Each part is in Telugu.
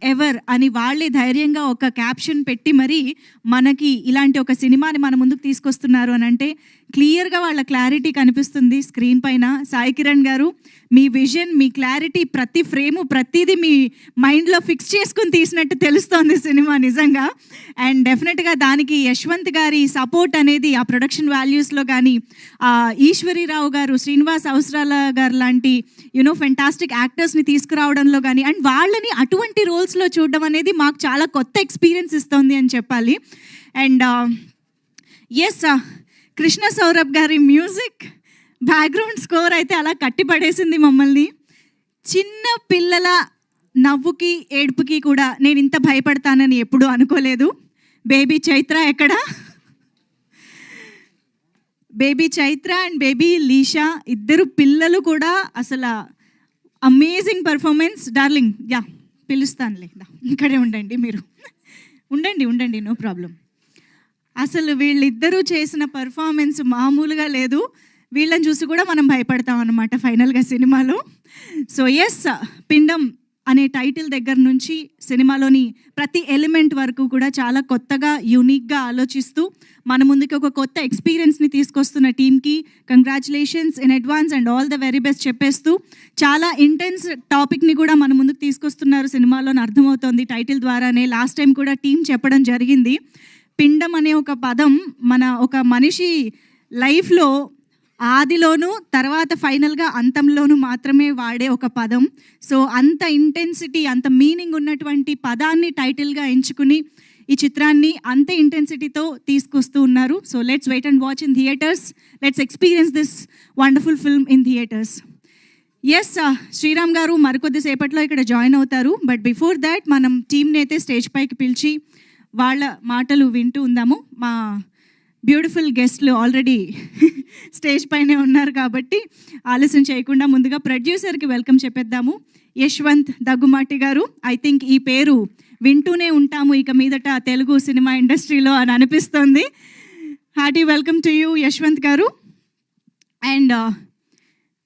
ఎవర్ అని వాళ్ళే ధైర్యంగా ఒక క్యాప్షన్ పెట్టి మరి మనకి ఇలాంటి ఒక సినిమాని మన ముందుకు తీసుకొస్తున్నారు అని అంటే క్లియర్గా వాళ్ళ క్లారిటీ కనిపిస్తుంది స్క్రీన్ పైన. సాయి కిరణ్ గారు, మీ విజన్, మీ క్లారిటీ, ప్రతి ఫ్రేము ప్రతిదీ మీ మైండ్లో ఫిక్స్ చేసుకుని తీసినట్టు తెలుస్తోంది సినిమా నిజంగా. అండ్ డెఫినెట్గా దానికి యశ్వంత్ గారి సపోర్ట్ అనేది ఆ ప్రొడక్షన్ వాల్యూస్లో కానీ, ఈశ్వరీరావు గారు, శ్రీనివాస్ అవసరాల గారు లాంటి ఫెంటాస్టిక్ యాక్టర్స్ని తీసుకురావడంలో కానీ, అండ్ వాళ్ళని అటువంటి రోల్స్లో చూడడం అనేది మాకు చాలా కొత్త ఎక్స్పీరియన్స్ ఇస్తుంది అని చెప్పాలి. అండ్ ఎస్, కృష్ణ సౌరభ్ గారి మ్యూజిక్, బ్యాక్గ్రౌండ్ స్కోర్ అయితే అలా కట్టిపడేసింది మమ్మల్ని. చిన్న పిల్లల నవ్వుకి ఏడుపుకి కూడా నేను ఇంత భయపడతానని ఎప్పుడూ అనుకోలేదు. బేబీ చైత్ర ఎక్కడ? బేబీ చైత్ర అండ్ బేబీ లీషా, ఇద్దరు పిల్లలు కూడా అసలు అమేజింగ్ పర్ఫార్మెన్స్. డార్లింగ్, యా పిలుస్తానులే, ఇక్కడే ఉండండి, మీరు ఉండండి, నో ప్రాబ్లం. అసలు వీళ్ళిద్దరూ చేసిన పర్ఫార్మెన్స్ మామూలుగా లేదు. వీళ్ళని చూసి కూడా మనం భయపడతాం అన్నమాట ఫైనల్గా సినిమాలో. సో ఎస్, పిండం అనే టైటిల్ దగ్గర నుంచి సినిమాలోని ప్రతి ఎలిమెంట్ వరకు కూడా చాలా కొత్తగా, యూనిక్గా ఆలోచిస్తూ మన ముందుకి ఒక కొత్త ఎక్స్పీరియన్స్ని తీసుకొస్తున్న టీమ్కి congratulations in advance and all the very best చెప్పేస్తూ, చాలా ఇంటెన్స్ టాపిక్ని కూడా మన ముందుకు తీసుకొస్తున్నారు సినిమాలో అర్థమవుతోంది టైటిల్ ద్వారానే. లాస్ట్ టైం కూడా టీం చెప్పడం జరిగింది, పిండం అనే ఒక పదం మన ఒక మనిషి లైఫ్లో ఆదిలోనూ తర్వాత ఫైనల్గా అంతంలోనూ మాత్రమే వాడే ఒక పదం. సో అంత ఇంటెన్సిటీ, అంత మీనింగ్ ఉన్నటువంటి పదాన్ని టైటిల్గా ఎంచుకుని ఈ చిత్రాన్ని అంత ఇంటెన్సిటీతో తీసుకొస్తూ ఉన్నారు. So let's wait and watch in theatres, let's experience this wonderful film in theatres. Yes, Sriram garu మరికొద్దిసేపట్లో ఇక్కడ జాయిన్ అవుతారు. బట్ బిఫోర్ దాట్ మనం టీమ్ని అయితే స్టేజ్ పైకి పిలిచి వాళ్ళ మాటలు వింటూ ఉందాము. మా బ్యూటిఫుల్ గెస్ట్లు ఆల్రెడీ స్టేజ్ పైనే ఉన్నారు కాబట్టి ఆలస్యం చేయకుండా ముందుగా ప్రొడ్యూసర్కి వెల్కమ్ చెప్పేద్దాము. యశ్వంత్ దగ్గుమాటి గారు, ఐ థింక్ ఈ పేరు వింటూనే ఉంటాము ఇక మీదట తెలుగు సినిమా ఇండస్ట్రీలో అని అనిపిస్తుంది. Hearty welcome to you Yashwant garu. And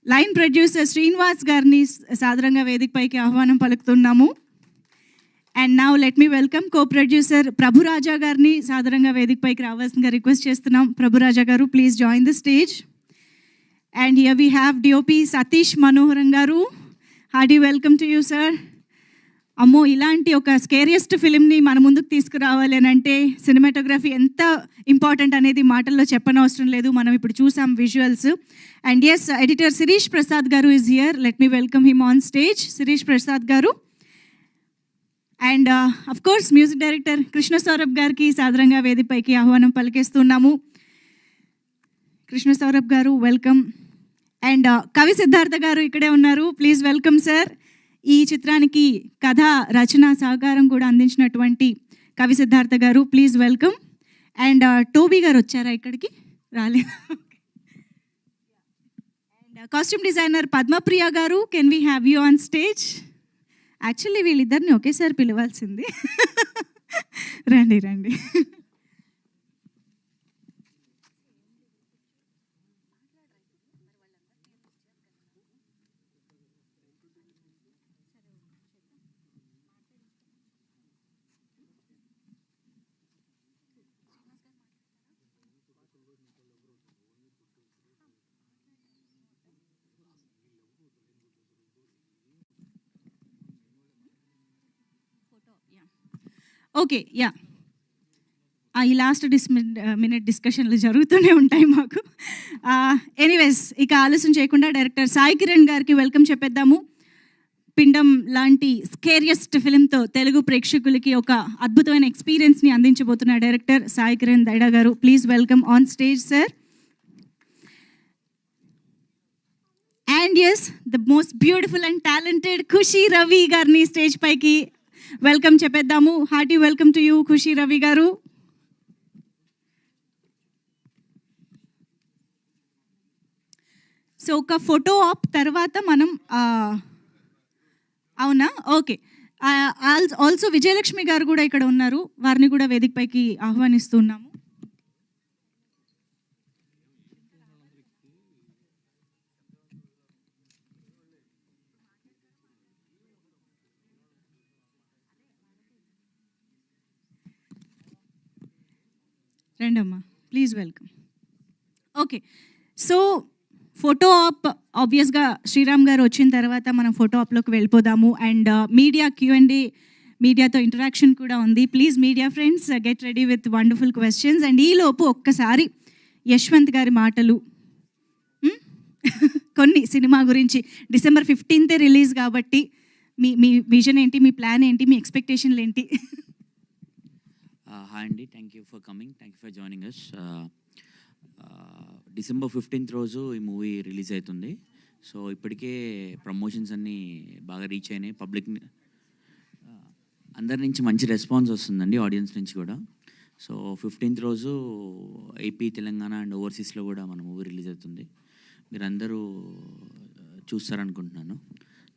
line producer Srinivas గారిని సాదరంగా వేదికపైకి ఆహ్వానం పలుకుతున్నాము. And now let me welcome co-producer Prabhuraja గారిని సాదరంగా వేదికపైకి రావాల్సిందిగా రిక్వెస్ట్ చేస్తున్నాం. Prabhuraja garu, please join the stage. And here we have DOP Satish Manoharam garu. Hearty welcome to you sir. అమ్మో, ఇలాంటి ఒక స్కేరియస్ట్ ఫిలింని మన ముందుకు తీసుకురావాలి అని అంటే సినిమాటోగ్రఫీ ఎంత ఇంపార్టెంట్ అనేది మాటల్లో చెప్పనవసరం లేదు, మనం ఇప్పుడు చూసాం visuals. And yes, editor Sirish Prasad garu is here. Let me welcome him on stage. Sirish Prasad garu. And of course music director Krishna Saurabh గారికి సాదరంగా వేదికపైకి ఆహ్వానం పలికేస్తున్నాము. కృష్ణ సౌరభ్ గారు, వెల్కమ్. అండ్ కవి సిద్ధార్థ గారు ఇక్కడే ఉన్నారు. Please welcome sir. ఈ చిత్రానికి కథ, రచన, సహకారం కూడా అందించినటువంటి కవి సిద్ధార్థ గారు, ప్లీజ్ వెల్కమ్. అండ్ టోబీ గారు వచ్చారా? ఇక్కడికి రాలేదు. అండ్ కాస్ట్యూమ్ డిజైనర్ పద్మప్రియ గారు, can we have you on stage? Actually వీళ్ళిద్దరిని ఒకేసారి పిలవాల్సింది. రండి. ఓకే, యా, ఈ లాస్ట్ మినిట్ డిస్కషన్లు జరుగుతూనే ఉంటాయి మాకు. ఎనీవేస్, ఇక ఆలస్యం చేయకుండా డైరెక్టర్ సాయి కిరణ్ గారికి వెల్కమ్ చెప్పేద్దాము. పిండం లాంటి స్కేరియస్ట్ ఫిలింతో తెలుగు ప్రేక్షకులకి ఒక అద్భుతమైన ఎక్స్పీరియన్స్ని అందించబోతున్న director Sai Kiran Daida garu, please welcome on stage sir. And yes, the most beautiful and talented KusheeRavi గారిని స్టేజ్ పైకి వెల్కమ్ చెప్పేద్దాము. Hearty welcome to you KusheeRavi garu. So ఒక ఫోటో ఆప్ తర్వాత మనం, అవునా, ఓకే. ఆల్సో విజయలక్ష్మి గారు కూడా ఇక్కడ ఉన్నారు, వారిని కూడా వేదికపైకి ఆహ్వానిస్తున్నాము. రండమ్మా, please welcome. Okay, so photo op ఆబ్వియస్గా శ్రీరామ్ గారు వచ్చిన తర్వాత మనం ఫోటో ఆప్లోకి వెళ్ళిపోదాము. అండ్ మీడియా Q&A, మీడియాతో ఇంటరాక్షన్ కూడా ఉంది. Please media friends get ready with wonderful questions. And ఈలోపు ఒక్కసారి యశ్వంత్ గారి మాటలు కొన్ని సినిమా గురించి. December 15th రిలీజ్ కాబట్టి మీ విజన్ ఏంటి, మీ ప్లాన్ ఏంటి, మీ ఎక్స్పెక్టేషన్లు ఏంటి? హాయ్ అండి, thank you for coming, thank you for joining us. December 15th రోజు ఈ మూవీ రిలీజ్ అవుతుంది. సో ఇప్పటికే ప్రమోషన్స్ అన్నీ బాగా రీచ్ అయినాయి. పబ్లిక్ అందరి నుంచి మంచి రెస్పాన్స్ వస్తుందండి, ఆడియన్స్ నుంచి కూడా. సో 15th రోజు ఏపీ, తెలంగాణ అండ్ ఓవర్సీస్లో కూడా మన మూవీ రిలీజ్ అవుతుంది. మీరందరూ చూస్తారనుకుంటున్నాను.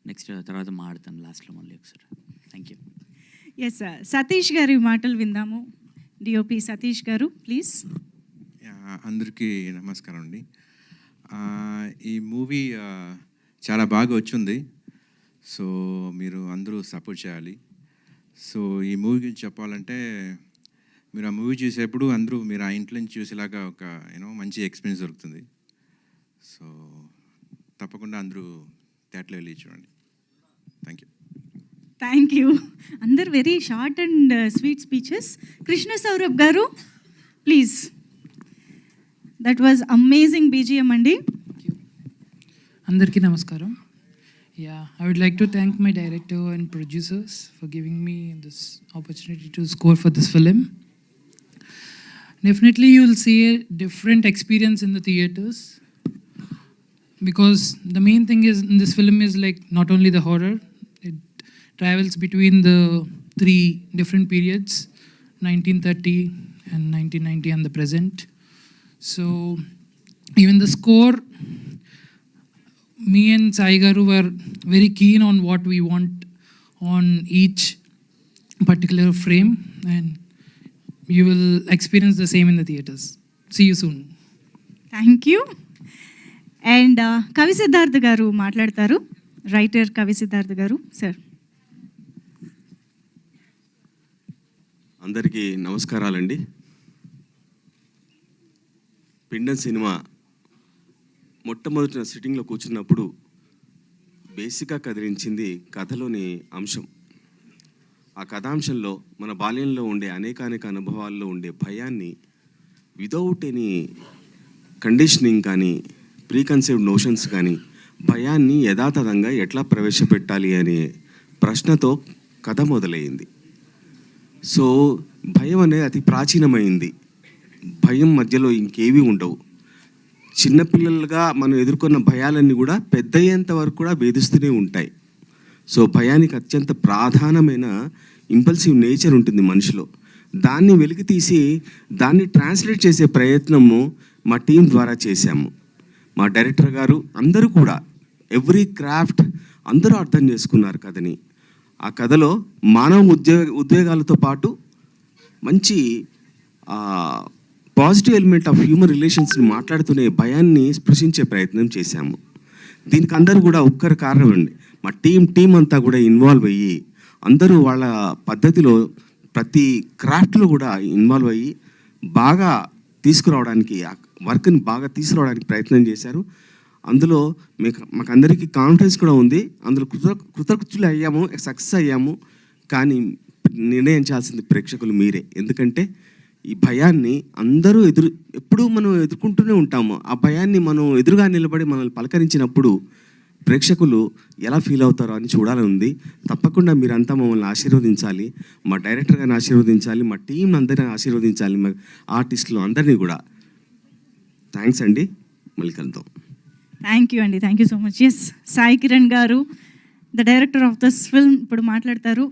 నెక్స్ట్ తర్వాత మాట్లాడతాను లాస్ట్లో మళ్ళీ ఒకసారి. Thank you. Yes sir, Satish గారి మాటలు విందాము. డిఓపి సతీష్ గారు ప్లీజ్. అందరికీ నమస్కారం అండి. ఈ మూవీ చాలా బాగా వచ్చింది. సో మీరు అందరూ సపోర్ట్ చేయాలి. సో ఈ మూవీ గురించి చెప్పాలంటే, మీరు ఆ మూవీ చూసేప్పుడు అందరూ మీరు ఆ ఇంట్లో నుంచి చూసేలాగా ఒక మంచి ఎక్స్పీరియన్స్ దొరుకుతుంది. సో తప్పకుండా అందరూ థియేటర్లో వెళ్ళి చూడండి. Thank you. Thank you. అందరు very short and sweet speeches. Krishna Saurabh garu please. That was amazing BGM అండి. అందరికీ నమస్కారం. I would like to thank my director and producers for giving me this opportunity to score for this film. Definitely you will see a different experience in the theaters, because the main thing is in this film is like not only the horror, it travels between the three different periods, 1930 and 1990 and the present. So even the score, me and Sai Garu were very keen on what we want on each particular frame, and you will experience the same in the theaters. See you soon. Thank you. And కవి సిద్ధార్థ్ గారు మాట్లాడతారు. రైటర్ కవి సిద్ధార్థ్ గారు సార్. అందరికీ నమస్కారాలండి. పిండం సినిమా మొట్టమొదటి సిట్టింగ్లో కూర్చున్నప్పుడు బేసిక్గా కదిలించింది కథలోని అంశం. ఆ కథాంశంలో మన బాల్యంలో ఉండే అనేకానేక అనుభవాల్లో ఉండే భయాన్ని వితౌట్ ఎనీ కండిషనింగ్ కానీ ప్రీకన్సీవ్డ్ నోషన్స్ కానీ భయాన్ని యథాతథంగా ఎట్లా ప్రవేశపెట్టాలి అనే ప్రశ్నతో కథ మొదలైంది. సో భయం అనేది అతి ప్రాచీనమైంది. భయం మధ్యలో ఇంకేవీ ఉండవు. చిన్నపిల్లలుగా మనం ఎదుర్కొన్న భయాలన్నీ కూడా పెద్ద అయ్యేంత వరకు కూడా వేధిస్తూనే ఉంటాయి. సో భయానికి అత్యంత ప్రధానమైన ఇంపల్సివ్ నేచర్ ఉంటుంది మనిషిలో. దాన్ని వెలికి తీసి దాన్ని ట్రాన్స్లేట్ చేసే ప్రయత్నము మా టీం ద్వారా చేశాము. మా డైరెక్టర్ గారు అందరూ కూడా ఎవ్రీ క్రాఫ్ట్ అందరూ అర్థం చేసుకున్నారు కథని. ఆ కథలో మానవ ఉద్వేగాలతో పాటు మంచి పాజిటివ్ ఎలిమెంట్ ఆఫ్ హ్యూమన్ రిలేషన్స్ని మాట్లాడుతూనే భయాన్ని స్పృశించే ప్రయత్నం చేశాము. దీనికి అందరూ కూడా ఒక్కరు కారణం అండి. మా టీం అంతా కూడా ఇన్వాల్వ్ అయ్యి అందరూ వాళ్ళ పద్ధతిలో ప్రతి క్రాఫ్ట్లో కూడా ఇన్వాల్వ్ అయ్యి బాగా తీసుకురావడానికి, ఆ వర్క్ని బాగా తీసుకురావడానికి ప్రయత్నం చేశారు. అందులో మాకు అందరికీ కాన్ఫిడెన్స్ కూడా ఉంది. అందులో కృతజ్ఞులు అయ్యాము, సక్సెస్ అయ్యాము. కానీ నిర్ణయించాల్సింది ప్రేక్షకులు మీరే. ఎందుకంటే ఈ భయాన్ని అందరూ ఎప్పుడూ మనం ఎదుర్కొంటూనే ఉంటాము. ఆ భయాన్ని మనం ఎదురుగా నిలబడి మనల్ని పలకరించినప్పుడు ప్రేక్షకులు ఎలా ఫీల్ అవుతారో అని చూడాలని ఉంది. తప్పకుండా మీరంతా మమ్మల్ని ఆశీర్వదించాలి, మా డైరెక్టర్ గారిని ఆశీర్వదించాలి, మా టీం అందరిని ఆశీర్వదించాలి, మా ఆర్టిస్టులు అందరినీ కూడా. థ్యాంక్స్ అండి, మళ్ళీ కలుద్దాం. థ్యాంక్ యూ అండి, thank you so much. Yes, SaiKiran garu the director of this film ఇప్పుడు మాట్లాడతారు.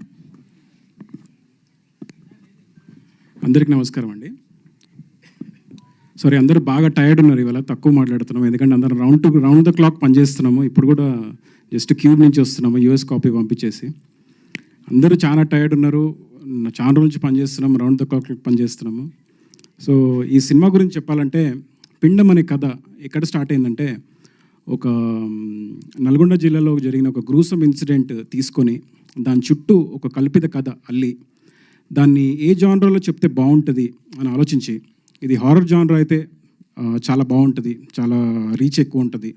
అందరికీ నమస్కారం అండి. సారీ, అందరూ బాగా టైర్డ్ ఉన్నారు, ఇవాళ తక్కువ మాట్లాడుతున్నాము. ఎందుకంటే అందరం రౌండ్ ద క్లాక్ పనిచేస్తున్నాము. ఇప్పుడు కూడా జస్ట్ క్యూబ్ నుంచి వస్తున్నాము, US కాపీ పంపించేసి. అందరూ చాలా టైర్డ్ ఉన్నారు, చాలా రోజుల నుంచి పనిచేస్తున్నాము, రౌండ్ ద క్లాక్ పనిచేస్తున్నాము. సో ఈ సినిమా గురించి చెప్పాలంటే, పిండం అనే కథ ఎక్కడ స్టార్ట్ అయిందంటే, ఒక నల్గొండ జిల్లాలో జరిగిన ఒక గ్రూసమ్ ఇన్సిడెంట్ తీసుకొని దాని చుట్టూ ఒక కల్పిత కథ అల్లి దాన్ని ఏ జానర్లో చెప్తే బాగుంటుంది అని ఆలోచించి ఇది హారర్ జానర్ అయితే చాలా బాగుంటుంది, చాలా రీచ్ ఎక్కువ ఉంటుంది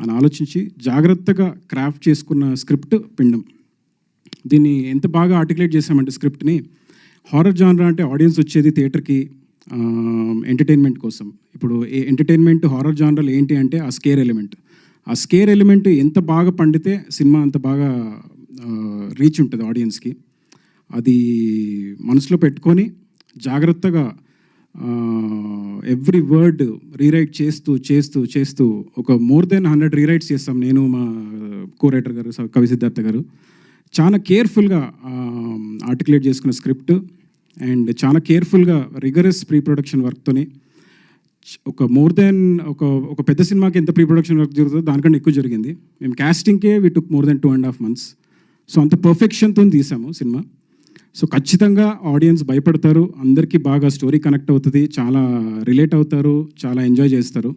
అని ఆలోచించి జాగ్రత్తగా క్రాఫ్ట్ చేసుకున్న స్క్రిప్ట్ పిండం. దీన్ని ఎంత బాగా ఆర్టికులేట్ చేసామంటే స్క్రిప్ట్ని, హారర్ జానర్ అంటే ఆడియన్స్ వచ్చేది థియేటర్కి ఎంటర్టైన్మెంట్ కోసం. ఇప్పుడు ఎంటర్టైన్మెంట్ హారర్ జానర్లు ఏంటి అంటే ఆ స్కేర్ ఎలిమెంట్. ఆ స్కేర్ ఎలిమెంట్ ఎంత బాగా పండితే సినిమా అంత బాగా రీచ్ ఉంటుంది ఆడియన్స్కి. అది మనసులో పెట్టుకొని జాగ్రత్తగా ఎవ్రీ వర్డ్ రీరైట్ చేస్తూ చేస్తూ చేస్తూ ఒక మోర్ దెన్ 100 రీరైట్స్ చేస్తాం నేను, మా కో రైటర్ గారు కవి సిద్ధార్థ గారు. చాలా కేర్ఫుల్గా ఆర్టికులేట్ చేసుకున్న స్క్రిప్ట్ అండ్ చాలా కేర్ఫుల్గా రిగరస్ ప్రీ ప్రొడక్షన్ వర్క్తోని ఒక మోర్ దెన్ ఒక పెద్ద సినిమాకి ఎంత ప్రీ ప్రొడక్షన్ వర్క్ జరుగుతుందో దానికంటే ఎక్కువ జరిగింది. మేము క్యాస్టింగ్కే we took more than 2.5 months. So అంత పర్ఫెక్షన్తో తీసాము సినిమా. సో ఖచ్చితంగా ఆడియన్స్ భయపడతారు, అందరికీ బాగా స్టోరీ కనెక్ట్ అవుతుంది, చాలా రిలేట్ అవుతారు, చాలా ఎంజాయ్ చేస్తారు.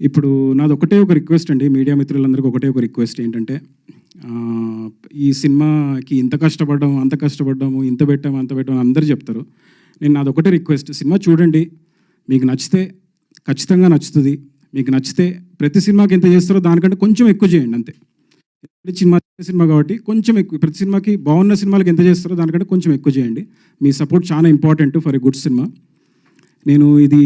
ఇప్పుడు నాది ఒకటే ఒక రిక్వెస్ట్ అండి, మీడియా మిత్రులందరికీ ఒకటే ఒక రిక్వెస్ట్ ఏంటంటే, ఈ సినిమాకి ఇంత కష్టపడ్డాము, అంత కష్టపడ్డాము, ఇంత పెట్టాము, అంత పెట్టాము అందరూ చెప్తారు. నాది ఒకటే రిక్వెస్ట్, సినిమా చూడండి, మీకు నచ్చితే ఖచ్చితంగా నచ్చుతుంది. మీకు నచ్చితే ప్రతి సినిమాకి ఎంత చేస్తారో దానికంటే కొంచెం ఎక్కువ చేయండి అంతే. సినిమా కాబట్టి కొంచెం ఎక్కువ, ప్రతి సినిమాకి బాగున్న సినిమాలకి ఎంత చేస్తారో దానికంటే కొంచెం ఎక్కువ చేయండి. మీ సపోర్ట్ చాలా important for a good cinema. నేను ఇది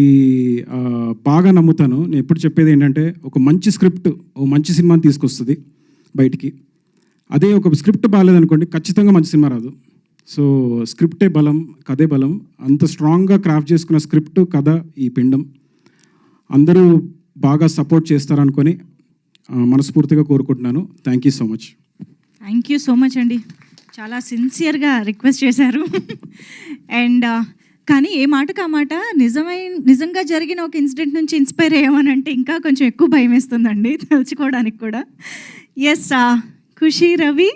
బాగా నమ్ముతాను. నేను ఎప్పుడు చెప్పేది ఏంటంటే, ఒక మంచి స్క్రిప్ట్ ఓ మంచి సినిమాని తీసుకొస్తుంది బయటికి. అదే ఒక స్క్రిప్ట్ బాగాలేదనుకోండి, ఖచ్చితంగా మంచి సినిమా రాదు. సో స్క్రిప్టే బలం, కథే బలం. అంత స్ట్రాంగ్గా క్రాఫ్ట్ చేసుకున్న స్క్రిప్ట్, కథ ఈ పిండం. అందరూ బాగా సపోర్ట్ చేస్తారనుకొని మనస్ఫూర్తిగా కోరుకుంటున్నాను. Thank you so much. Thank you so much అండి, చాలా సిన్సియర్గా రిక్వెస్ట్ చేశారు. అండ్ కానీ ఏ మాటకు ఆ మాట, నిజంగా జరిగిన ఒక ఇన్సిడెంట్ నుంచి ఇన్స్పైర్ అయ్యామనంటే ఇంకా కొంచెం ఎక్కువ భయం వేస్తుందండి తెలుసుకోవడానికి కూడా. ఎస్, ఖుషీ రవి,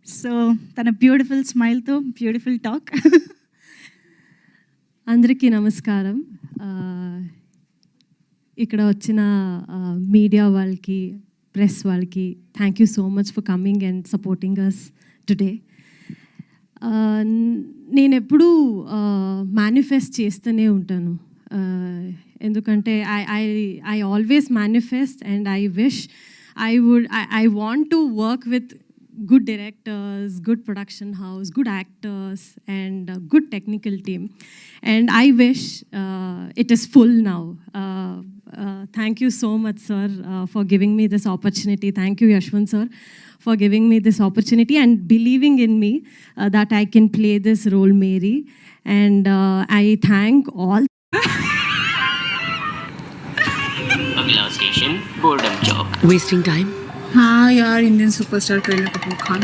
సో తన బ్యూటిఫుల్ స్మైల్తో బ్యూటిఫుల్ టాక్. అందరికీ నమస్కారం. ఇక్కడ వచ్చిన మీడియా వాళ్ళకి, ప్రెస్ వాళ్ళకి thank you so much for coming and supporting us today. నేను ఎప్పుడూ మేనిఫెస్ట్ చేస్తూనే ఉంటాను, ఎందుకంటే I always manifest and I wish I want to work with good directors, good production house, good actors and a good technical team, and I wish it is full now. Thank you so much, sir, for giving me this opportunity. Thank you, Yashwanth sir, for giving me this opportunity and believing in me that I can play this role, Mary. And I thank all. अगला स्टेशन बोर्डम चौक. Wasting time? हाँ यार, इंडियन सुपरस्टार करीना कपूर खान.